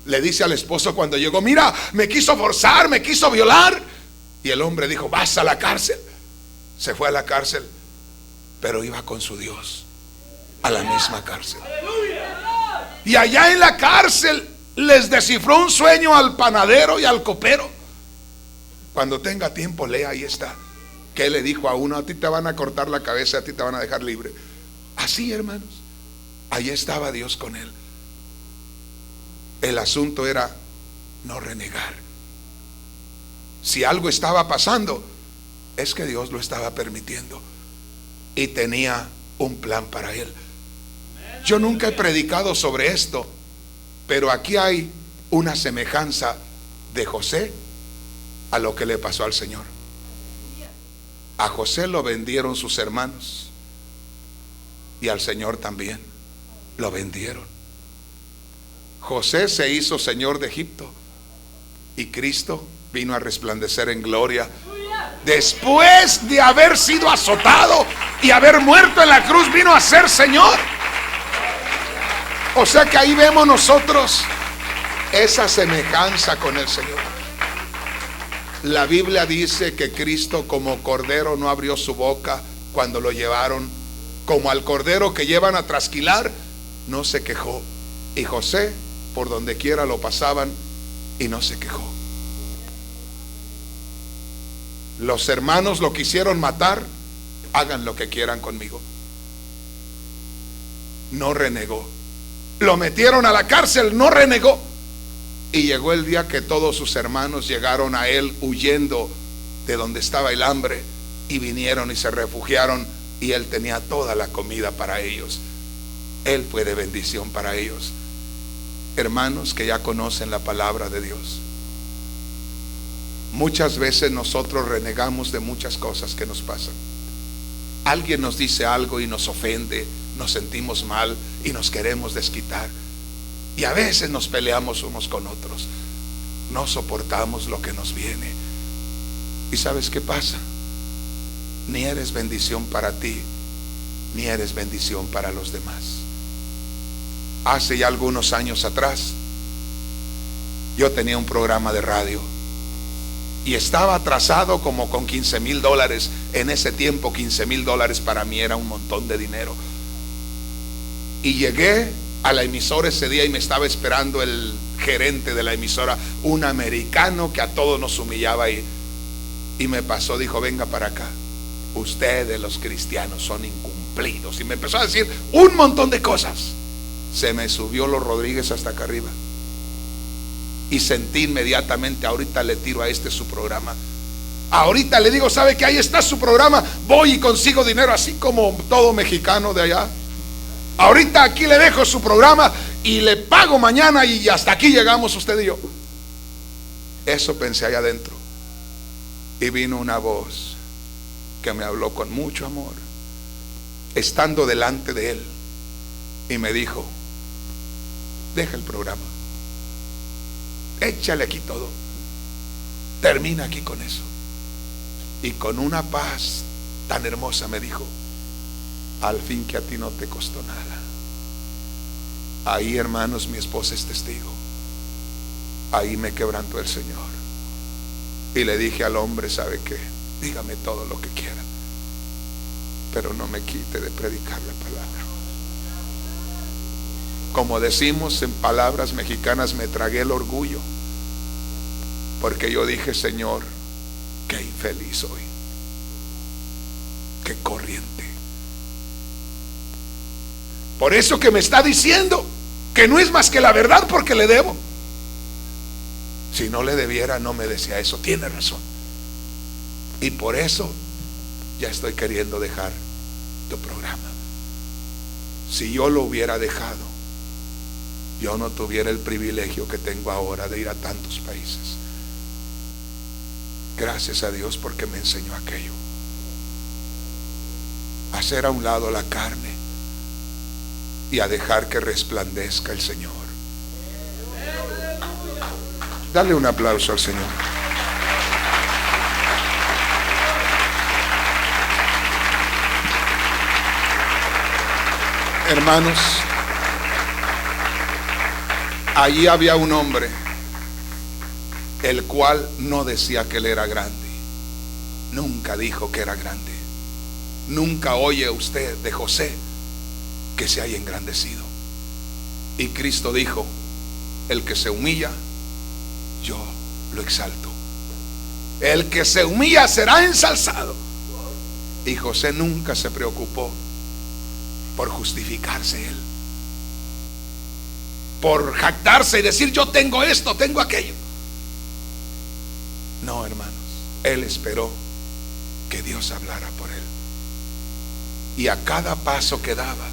Le dice al esposo cuando llegó: mira, me quiso forzar, me quiso violar. Y el hombre dijo: vas a la cárcel. Se fue a la cárcel, pero iba con su Dios a la misma cárcel. Y allá en la cárcel les descifró un sueño al panadero y al copero. Cuando tenga tiempo, lea, ahí está. ¿Qué le dijo a uno? A ti te van a cortar la cabeza, a ti te van a dejar libre. Así, hermanos, ahí estaba Dios con él. El asunto era no renegar. Si algo estaba pasando, es que Dios lo estaba permitiendo y tenía un plan para él. Yo nunca he predicado sobre esto, pero aquí hay una semejanza de José a lo que le pasó al Señor. A José lo vendieron sus hermanos y al Señor también lo vendieron. José se hizo señor de Egipto y Cristo vino a resplandecer en gloria después de haber sido azotado y haber muerto en la cruz. Vino a ser Señor. O sea que ahí vemos nosotros esa semejanza con el Señor. La Biblia dice que Cristo como cordero no abrió su boca cuando lo llevaron, como al cordero que llevan a trasquilar, no se quejó. Y José, por donde quiera lo pasaban y no se quejó. Los hermanos lo quisieron matar, hagan lo que quieran conmigo. No renegó. Lo metieron a la cárcel, no renegó. Y llegó el día que todos sus hermanos llegaron a él huyendo de donde estaba el hambre y vinieron y se refugiaron, y él tenía toda la comida para ellos. Él fue de bendición para ellos. Hermanos que ya conocen la palabra de Dios, muchas veces nosotros renegamos de muchas cosas que nos pasan. Alguien nos dice algo y nos ofende, nos sentimos mal y nos queremos desquitar. Y a veces nos peleamos unos con otros. No soportamos lo que nos viene. ¿Y sabes qué pasa? Ni eres bendición para ti, ni eres bendición para los demás. Hace ya algunos años atrás, yo tenía un programa de radio y estaba atrasado como con $15,000. En ese tiempo $15,000 para mí era un montón de dinero. Y llegué a la emisora ese día y me estaba esperando el gerente de la emisora, un americano que a todos nos humillaba, y me pasó, dijo: venga para acá, ustedes los cristianos son incumplidos, y me empezó a decir un montón de cosas. Se me subió los Rodríguez hasta acá arriba y sentí inmediatamente: ahorita le tiro a este su programa, ahorita le digo, ¿sabe que ahí está su programa? Voy y consigo dinero, así como todo mexicano de allá. Ahorita aquí le dejo su programa y le pago mañana, y hasta aquí llegamos usted y yo. Eso pensé allá adentro. Y vino una voz que me habló con mucho amor, estando delante de él, y me dijo: deja el programa, échale aquí todo, termina aquí con eso. Y con una paz tan hermosa me dijo: al fin que a ti no te costó nada. Ahí, hermanos, mi esposa es testigo. Ahí me quebrantó el Señor. Y le dije al hombre: ¿sabe qué? Dígame todo lo que quiera, pero no me quite de predicar la palabra. Como decimos en palabras mexicanas, me tragué el orgullo, porque yo dije: Señor, qué infeliz soy, qué corriente. Por eso que me está diciendo que no es más que la verdad, porque le debo. Si no le debiera, no me decía eso. Tiene razón. Y por eso ya estoy queriendo dejar tu programa. Si yo lo hubiera dejado, yo no tuviera el privilegio que tengo ahora de ir a tantos países. Gracias a Dios, porque me enseñó aquello. Hacer a un lado la carne y a dejar que resplandezca el Señor. Dale un aplauso al Señor. Hermanos, allí había un hombre, el cual no decía que él era grande. Nunca dijo que era grande. Nunca oye usted de José que se haya engrandecido. Y Cristo dijo: el que se humilla, yo lo exalto. El que se humilla será ensalzado. Y José nunca se preocupó por justificarse él, por jactarse y decir yo tengo esto, tengo aquello. No, hermanos, él esperó que Dios hablara por él. Y a cada paso que daba,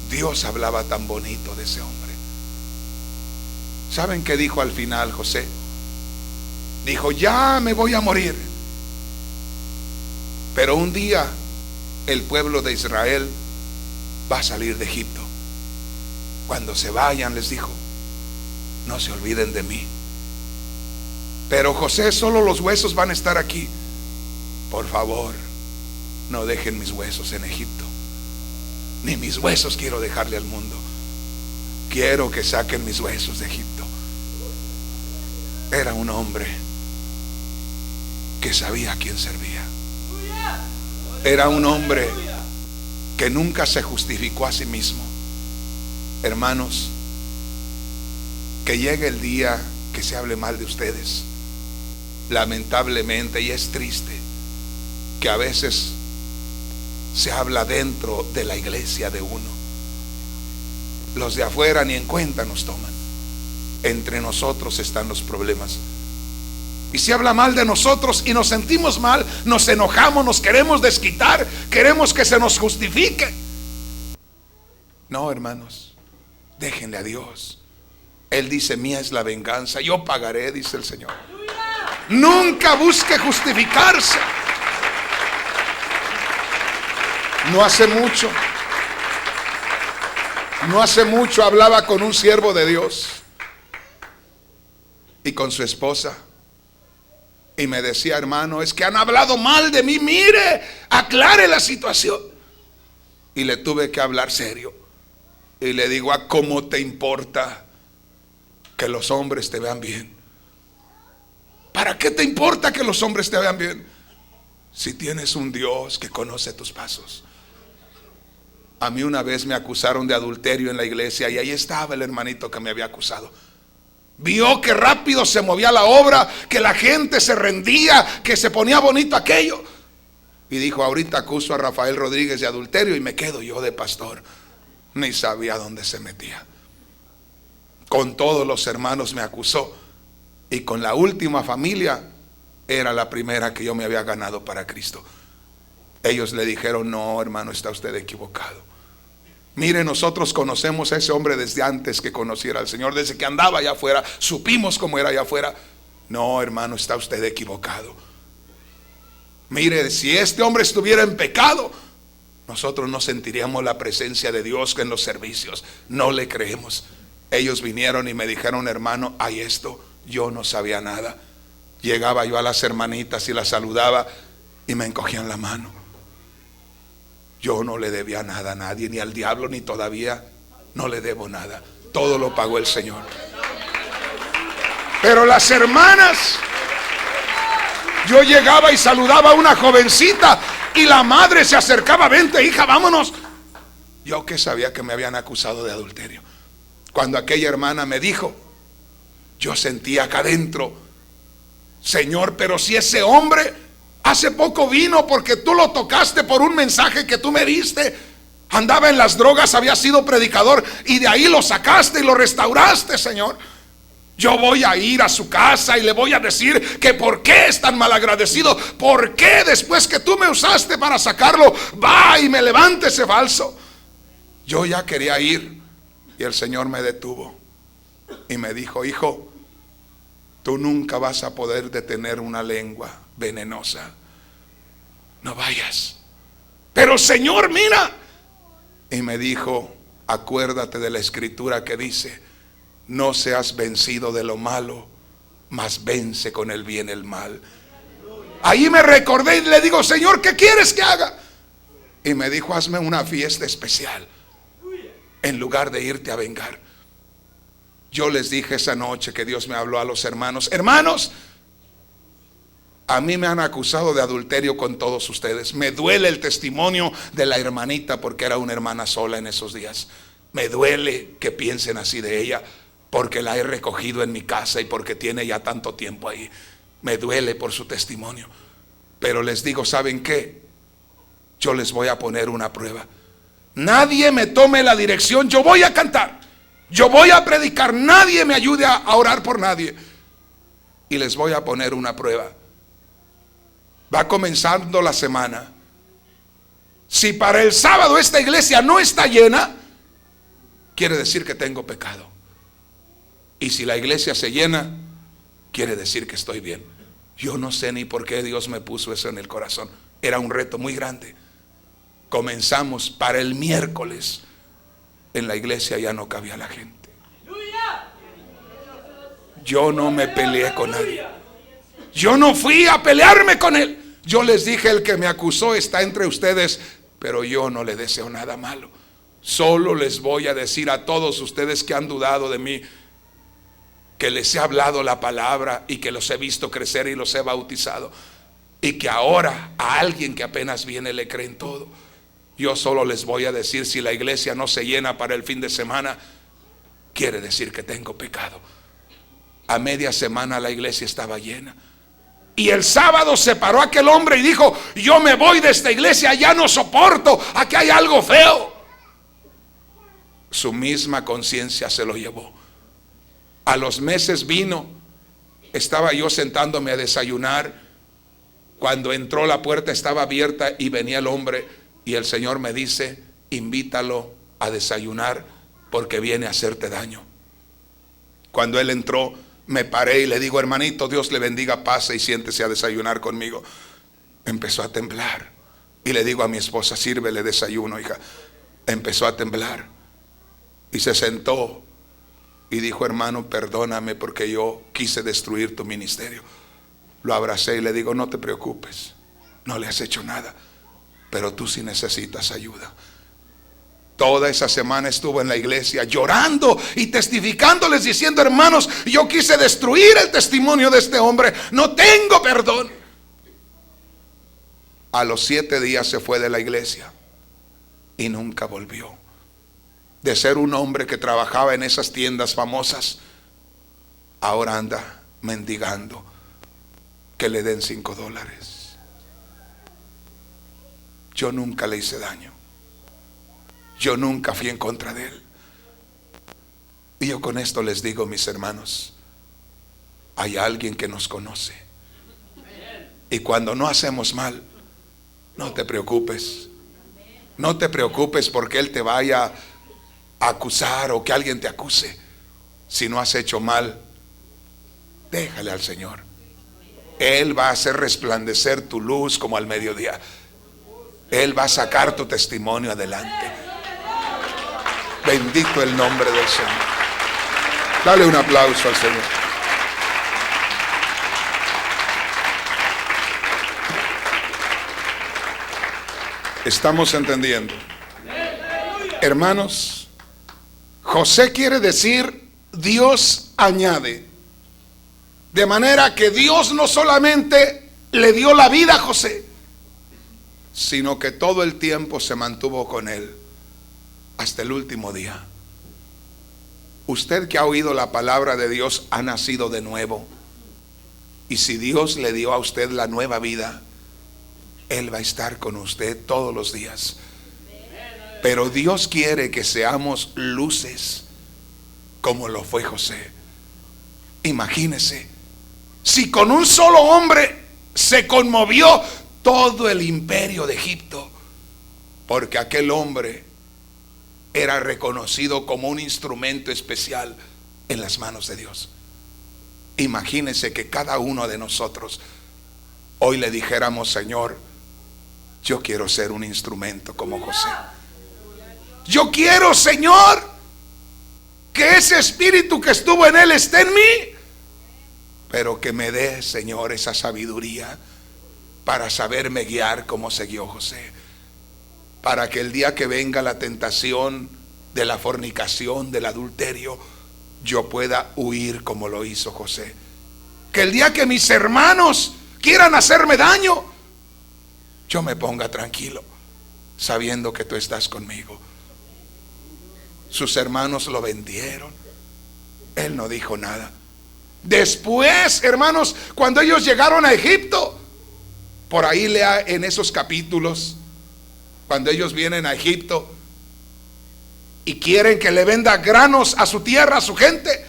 Dios hablaba tan bonito de ese hombre. ¿Saben qué dijo al final José? Dijo, ya me voy a morir, pero un día el pueblo de Israel va a salir de Egipto. Cuando se vayan, les dijo, no se olviden de mí. Pero José, solo los huesos van a estar aquí. Por favor, no dejen mis huesos en Egipto. Ni mis huesos quiero dejarle al mundo. Quiero que saquen mis huesos de Egipto. Era un hombre que sabía a quién servía. Era un hombre que nunca se justificó a sí mismo. Hermanos, que llegue el día que se hable mal de ustedes. Lamentablemente, y es triste, que a veces se habla dentro de la iglesia de uno. Los de afuera ni en cuenta nos toman. Entre nosotros están los problemas. Y se habla mal de nosotros y nos sentimos mal, nos enojamos, nos queremos desquitar, queremos que se nos justifique. No, hermanos, déjenle a Dios. Él dice, mía es la venganza, yo pagaré, dice el Señor. Nunca busque justificarse. No hace mucho hablaba con un siervo de Dios y con su esposa. Y me decía, hermano, es que han hablado mal de mí, mire, aclare la situación. Y le tuve que hablar serio. Y le digo, ¿a cómo te importa que los hombres te vean bien? ¿Para qué te importa que los hombres te vean bien? Si tienes un Dios que conoce tus pasos. A mí una vez me acusaron de adulterio en la iglesia y ahí estaba el hermanito que me había acusado. Vio que rápido se movía la obra, que la gente se rendía, que se ponía bonito aquello. Y dijo, ahorita acuso a Rafael Rodríguez de adulterio y me quedo yo de pastor. Ni sabía dónde se metía. Con todos los hermanos me acusó. Y con la última familia era la primera que yo me había ganado para Cristo. Ellos le dijeron, no, hermano, está usted equivocado. Mire, nosotros conocemos a ese hombre desde antes que conociera al Señor, desde que andaba allá afuera, supimos cómo era allá afuera. No, hermano, está usted equivocado. Mire, si este hombre estuviera en pecado, nosotros no sentiríamos la presencia de Dios en los servicios. No le creemos. Ellos vinieron y me dijeron, hermano, hay esto. Yo no sabía nada. Llegaba yo a las hermanitas y las saludaba y me encogían la mano. Yo no le debía nada a nadie, ni al diablo, ni todavía no le debo nada. Todo lo pagó el Señor. Pero las hermanas, yo llegaba y saludaba a una jovencita y la madre se acercaba, vente hija, vámonos. Yo que sabía que me habían acusado de adulterio. Cuando aquella hermana me dijo, yo sentía acá adentro, Señor, pero si ese hombre hace poco vino porque tú lo tocaste por un mensaje que tú me diste, andaba en las drogas, había sido predicador y de ahí lo sacaste y lo restauraste, Señor. Yo voy a ir a su casa y le voy a decir que por qué es tan malagradecido, por qué después que tú me usaste para sacarlo, va y me levante ese falso. Yo ya quería ir y el Señor me detuvo y me dijo, hijo, tú nunca vas a poder detener una lengua venenosa. No vayas. Pero Señor, mira. Y me dijo, acuérdate de la escritura que dice, no seas vencido de lo malo, mas vence con el bien el mal. Ahí me recordé y le digo, Señor, ¿qué quieres que haga? Y me dijo, hazme una fiesta especial en lugar de irte a vengar. Yo les dije esa noche que Dios me habló a los hermanos, hermanos, a mí me han acusado de adulterio con todos ustedes. Me duele el testimonio de la hermanita porque era una hermana sola en esos días. Me duele que piensen así de ella porque la he recogido en mi casa y porque tiene ya tanto tiempo ahí. Me duele por su testimonio. Pero les digo, ¿saben qué? Yo les voy a poner una prueba. Nadie me tome la dirección. Yo voy a cantar, yo voy a predicar. Nadie me ayude a orar por nadie. Y les voy a poner una prueba. Va comenzando la semana. Si para el sábado esta iglesia no está llena, quiere decir que tengo pecado. Y si la iglesia se llena, quiere decir que estoy bien. Yo no sé ni por qué Dios me puso eso en el corazón. Era un reto muy grande. Comenzamos para el miércoles. En la iglesia ya no cabía la gente. Yo no me peleé con nadie. Yo no fui a pelearme con él. Yo les dije, el que me acusó está entre ustedes, pero yo no le deseo nada malo. Solo les voy a decir a todos ustedes que han dudado de mí, que les he hablado la palabra y que los he visto crecer y los he bautizado, y que ahora a alguien que apenas viene le creen todo. Yo solo les voy a decir, si la iglesia no se llena para el fin de semana, quiere decir que tengo pecado. A media semana la iglesia estaba llena. Y el sábado se paró aquel hombre y dijo, yo me voy de esta iglesia, ya no soporto, aquí hay algo feo. Su misma conciencia se lo llevó. A los meses vino, estaba yo sentándome a desayunar. Cuando entró, la puerta estaba abierta y venía el hombre, y el Señor me dice, invítalo a desayunar porque viene a hacerte daño. Cuando él entró, me paré y le digo, hermanito, Dios le bendiga, pase y siéntese a desayunar conmigo. Empezó a temblar y le digo a mi esposa, sírvele desayuno, hija. Empezó a temblar y se sentó y dijo, hermano, perdóname porque yo quise destruir tu ministerio. Lo abracé y le digo, no te preocupes, no le has hecho nada, pero tú sí necesitas ayuda. Toda esa semana estuvo en la iglesia llorando y testificándoles, diciendo, hermanos, yo quise destruir el testimonio de este hombre, no tengo perdón. A los 7 días se fue de la iglesia y nunca volvió. De ser un hombre que trabajaba en esas tiendas famosas, ahora anda mendigando que le den $5. Yo nunca le hice daño. Yo nunca fui en contra de él. Y yo con esto les digo, mis hermanos, hay alguien que nos conoce. Y cuando no hacemos mal, no te preocupes. No te preocupes porque él te vaya a acusar o que alguien te acuse. Si no has hecho mal, déjale al Señor. Él va a hacer resplandecer tu luz como al mediodía. Él va a sacar tu testimonio adelante. Bendito el nombre del Señor. Dale un aplauso al Señor. ¿Estamos entendiendo? Hermanos, José quiere decir Dios añade. De manera que Dios no solamente le dio la vida a José, sino que todo el tiempo se mantuvo con él hasta el último día. Usted que ha oído la palabra de Dios ha nacido de nuevo. Y si Dios le dio a usted la nueva vida, Él va a estar con usted todos los días. Pero Dios quiere que seamos luces como lo fue José. Imagínese, si con un solo hombre se conmovió todo el imperio de Egipto, porque aquel hombre era reconocido como un instrumento especial en las manos de Dios. Imagínense que cada uno de nosotros hoy le dijéramos, Señor, yo quiero ser un instrumento como José. Yo quiero, Señor, que ese espíritu que estuvo en él esté en mí, pero que me dé, Señor, esa sabiduría para saberme guiar como se guió José. Para que el día que venga la tentación de la fornicación, del adulterio, yo pueda huir como lo hizo José. Que el día que mis hermanos quieran hacerme daño, yo me ponga tranquilo, sabiendo que tú estás conmigo. Sus hermanos lo vendieron, él no dijo nada. Después, hermanos, cuando ellos llegaron a Egipto, por ahí lea en esos capítulos, cuando ellos vienen a Egipto y quieren que le venda granos a su tierra, a su gente,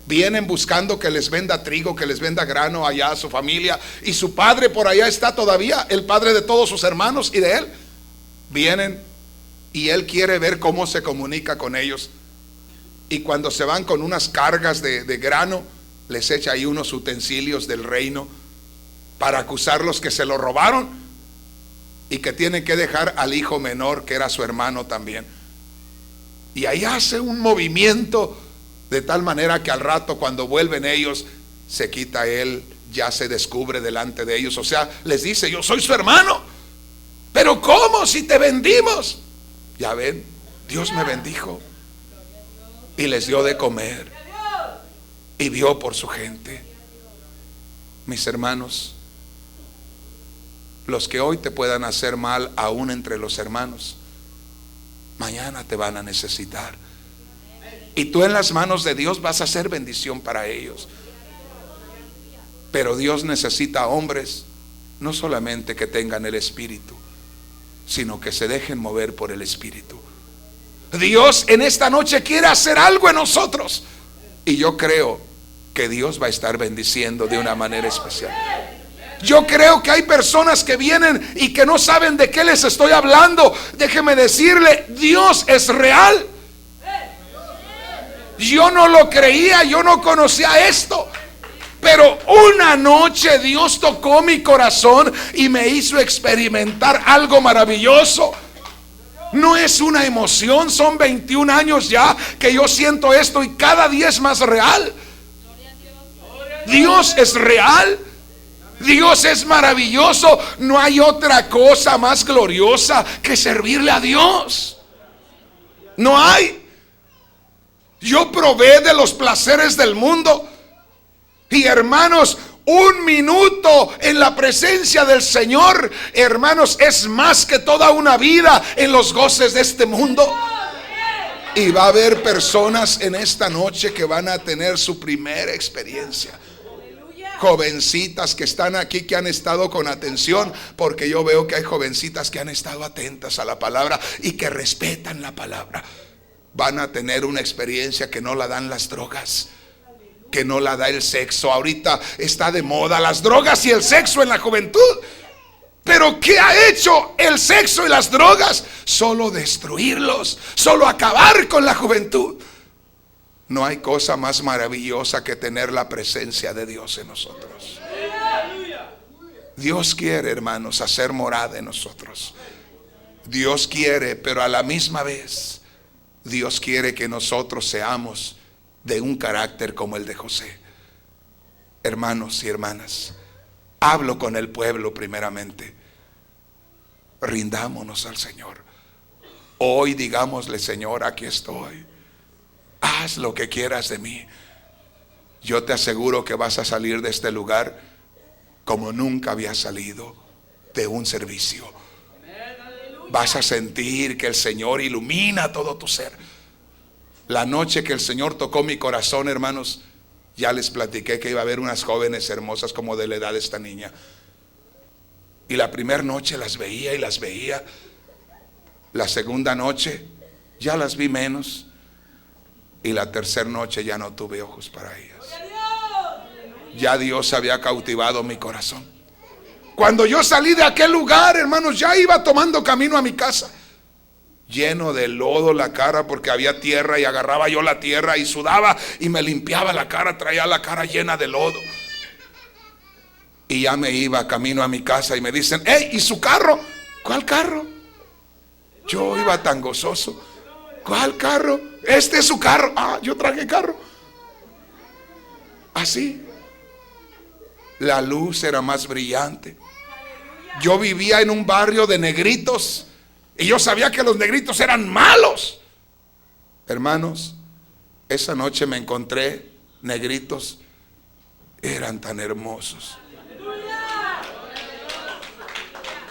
vienen buscando que les venda trigo, que les venda grano allá a su familia, y su padre por allá está todavía, el padre de todos sus hermanos y de él. Vienen y él quiere ver cómo se comunica con ellos, y cuando se van con unas cargas de grano, les echa ahí unos utensilios del reino para acusarlos que se lo robaron y que tienen que dejar al hijo menor, que era su hermano también. Y ahí hace un movimiento de tal manera que al rato, cuando vuelven ellos, se quita él, ya se descubre delante de ellos. O sea, les dice: yo soy su hermano. Pero ¿cómo si te vendimos? Ya ven, Dios me bendijo y les dio de comer y vio por su gente. Mis hermanos, los que hoy te puedan hacer mal aún entre los hermanos, mañana te van a necesitar, y tú en las manos de Dios vas a ser bendición para ellos. Pero Dios necesita hombres no solamente que tengan el Espíritu, sino que se dejen mover por el Espíritu. Dios en esta noche quiere hacer algo en nosotros, y yo creo que Dios va a estar bendiciendo de una manera especial. Yo creo que hay personas que vienen y que no saben de qué les estoy hablando. Déjeme decirle, Dios es real. Yo no lo creía, yo no conocía esto, pero una noche Dios tocó mi corazón y me hizo experimentar algo maravilloso. No es una emoción, son 21 años ya que yo siento esto, y cada día es más real. Dios es real. Dios es maravilloso. No hay otra cosa más gloriosa que servirle a Dios. No hay. Yo probé de los placeres del mundo, y hermanos, un minuto en la presencia del Señor, hermanos, es más que toda una vida en los goces de este mundo. Y va a haber personas en esta noche que van a tener su primera experiencia. Jovencitas que están aquí, que han estado con atención, porque yo veo que hay jovencitas que han estado atentas a la palabra y que respetan la palabra. Van a tener una experiencia que no la dan las drogas, que no la da el sexo. Ahorita está de moda las drogas y el sexo en la juventud. Pero ¿qué ha hecho el sexo y las drogas? Solo destruirlos, solo acabar con la juventud. No hay cosa más maravillosa que tener la presencia de Dios en nosotros. Dios quiere, hermanos, hacer morada en nosotros. Dios quiere, pero a la misma vez Dios quiere que nosotros seamos de un carácter como el de José. Hermanos y hermanas, hablo con el pueblo primeramente. Rindámonos al Señor. Hoy digámosle: Señor, aquí estoy. Haz lo que quieras de mí. Yo te aseguro que vas a salir de este lugar como nunca había salido de un servicio. Vas a sentir que el Señor ilumina todo tu ser. La noche que el Señor tocó mi corazón, hermanos, ya les platiqué que iba a haber unas jóvenes hermosas como de la edad de esta niña. Y la primera noche las veía y las veía. La segunda noche ya las vi menos. Y la tercera noche ya no tuve ojos para ellas. Ya Dios había cautivado mi corazón. Cuando yo salí de aquel lugar, hermanos, ya iba tomando camino a mi casa, lleno de lodo la cara, porque había tierra, y agarraba yo la tierra y sudaba y me limpiaba la cara, traía la cara llena de lodo. Y ya me iba camino a mi casa y me dicen: ¡Ey! ¿Y su carro? ¿Cuál carro? Yo iba tan gozoso. ¿Cuál carro? Este es su carro. Ah, yo traje carro. Así. La luz era más brillante. Yo vivía en un barrio de negritos, y yo sabía que los negritos eran malos. Hermanos, esa noche me encontré negritos. Eran tan hermosos.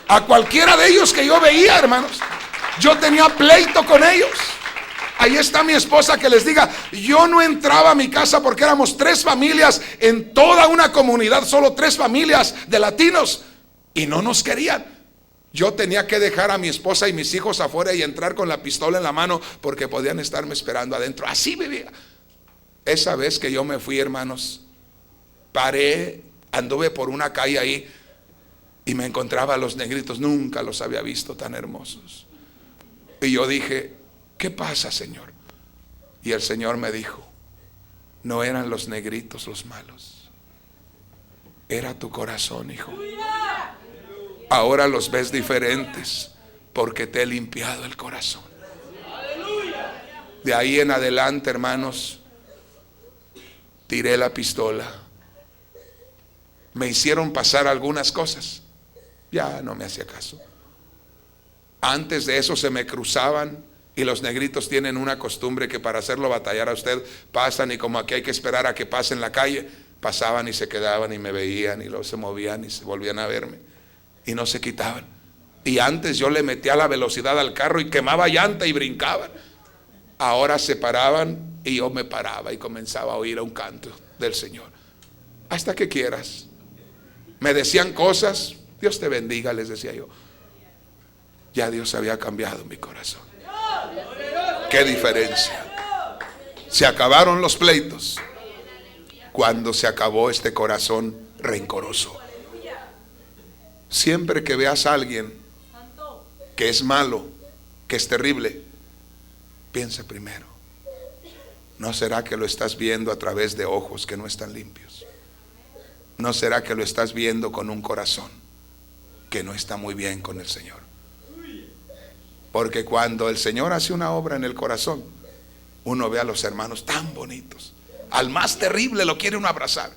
A cualquiera de ellos que yo veía, hermanos, yo tenía pleito con ellos. Ahí está mi esposa que les diga, yo no entraba a mi casa porque éramos 3 familias en toda una comunidad, solo 3 familias de latinos, y no nos querían. Yo tenía que dejar a mi esposa y mis hijos afuera y entrar con la pistola en la mano porque podían estarme esperando adentro. Así vivía. Esa vez que yo me fui, hermanos, paré, anduve por una calle ahí y me encontraba a los negritos. Nunca los había visto tan hermosos. Y yo dije, ¿qué pasa, Señor? Y el Señor me dijo, no eran los negritos los malos, era tu corazón, hijo. Ahora los ves diferentes porque te he limpiado el corazón. De ahí en adelante, hermanos, tiré la pistola. Me hicieron pasar algunas cosas, ya no me hacía caso. Antes de eso se me cruzaban, y los negritos tienen una costumbre que para hacerlo batallar a usted, pasan y como aquí hay que esperar a que pasen la calle, pasaban y se quedaban y me veían y luego se movían y se volvían a verme y no se quitaban. Y antes yo le metía la velocidad al carro y quemaba llanta y brincaban. Ahora se paraban y yo me paraba y comenzaba a oír un canto del Señor. Hasta que quieras. Me decían cosas, Dios te bendiga, les decía yo. Ya Dios había cambiado mi corazón. Qué diferencia. Se acabaron los pleitos cuando se acabó este corazón rencoroso. Siempre que veas a alguien que es malo, que es terrible, piensa primero, ¿no será que lo estás viendo a través de ojos que no están limpios? ¿No será que lo estás viendo con un corazón que no está muy bien con el Señor? Porque cuando el Señor hace una obra en el corazón, uno ve a los hermanos tan bonitos. Al más terrible lo quiere uno abrazar.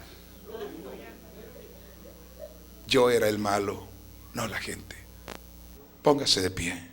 Yo era el malo, no la gente. Póngase de pie.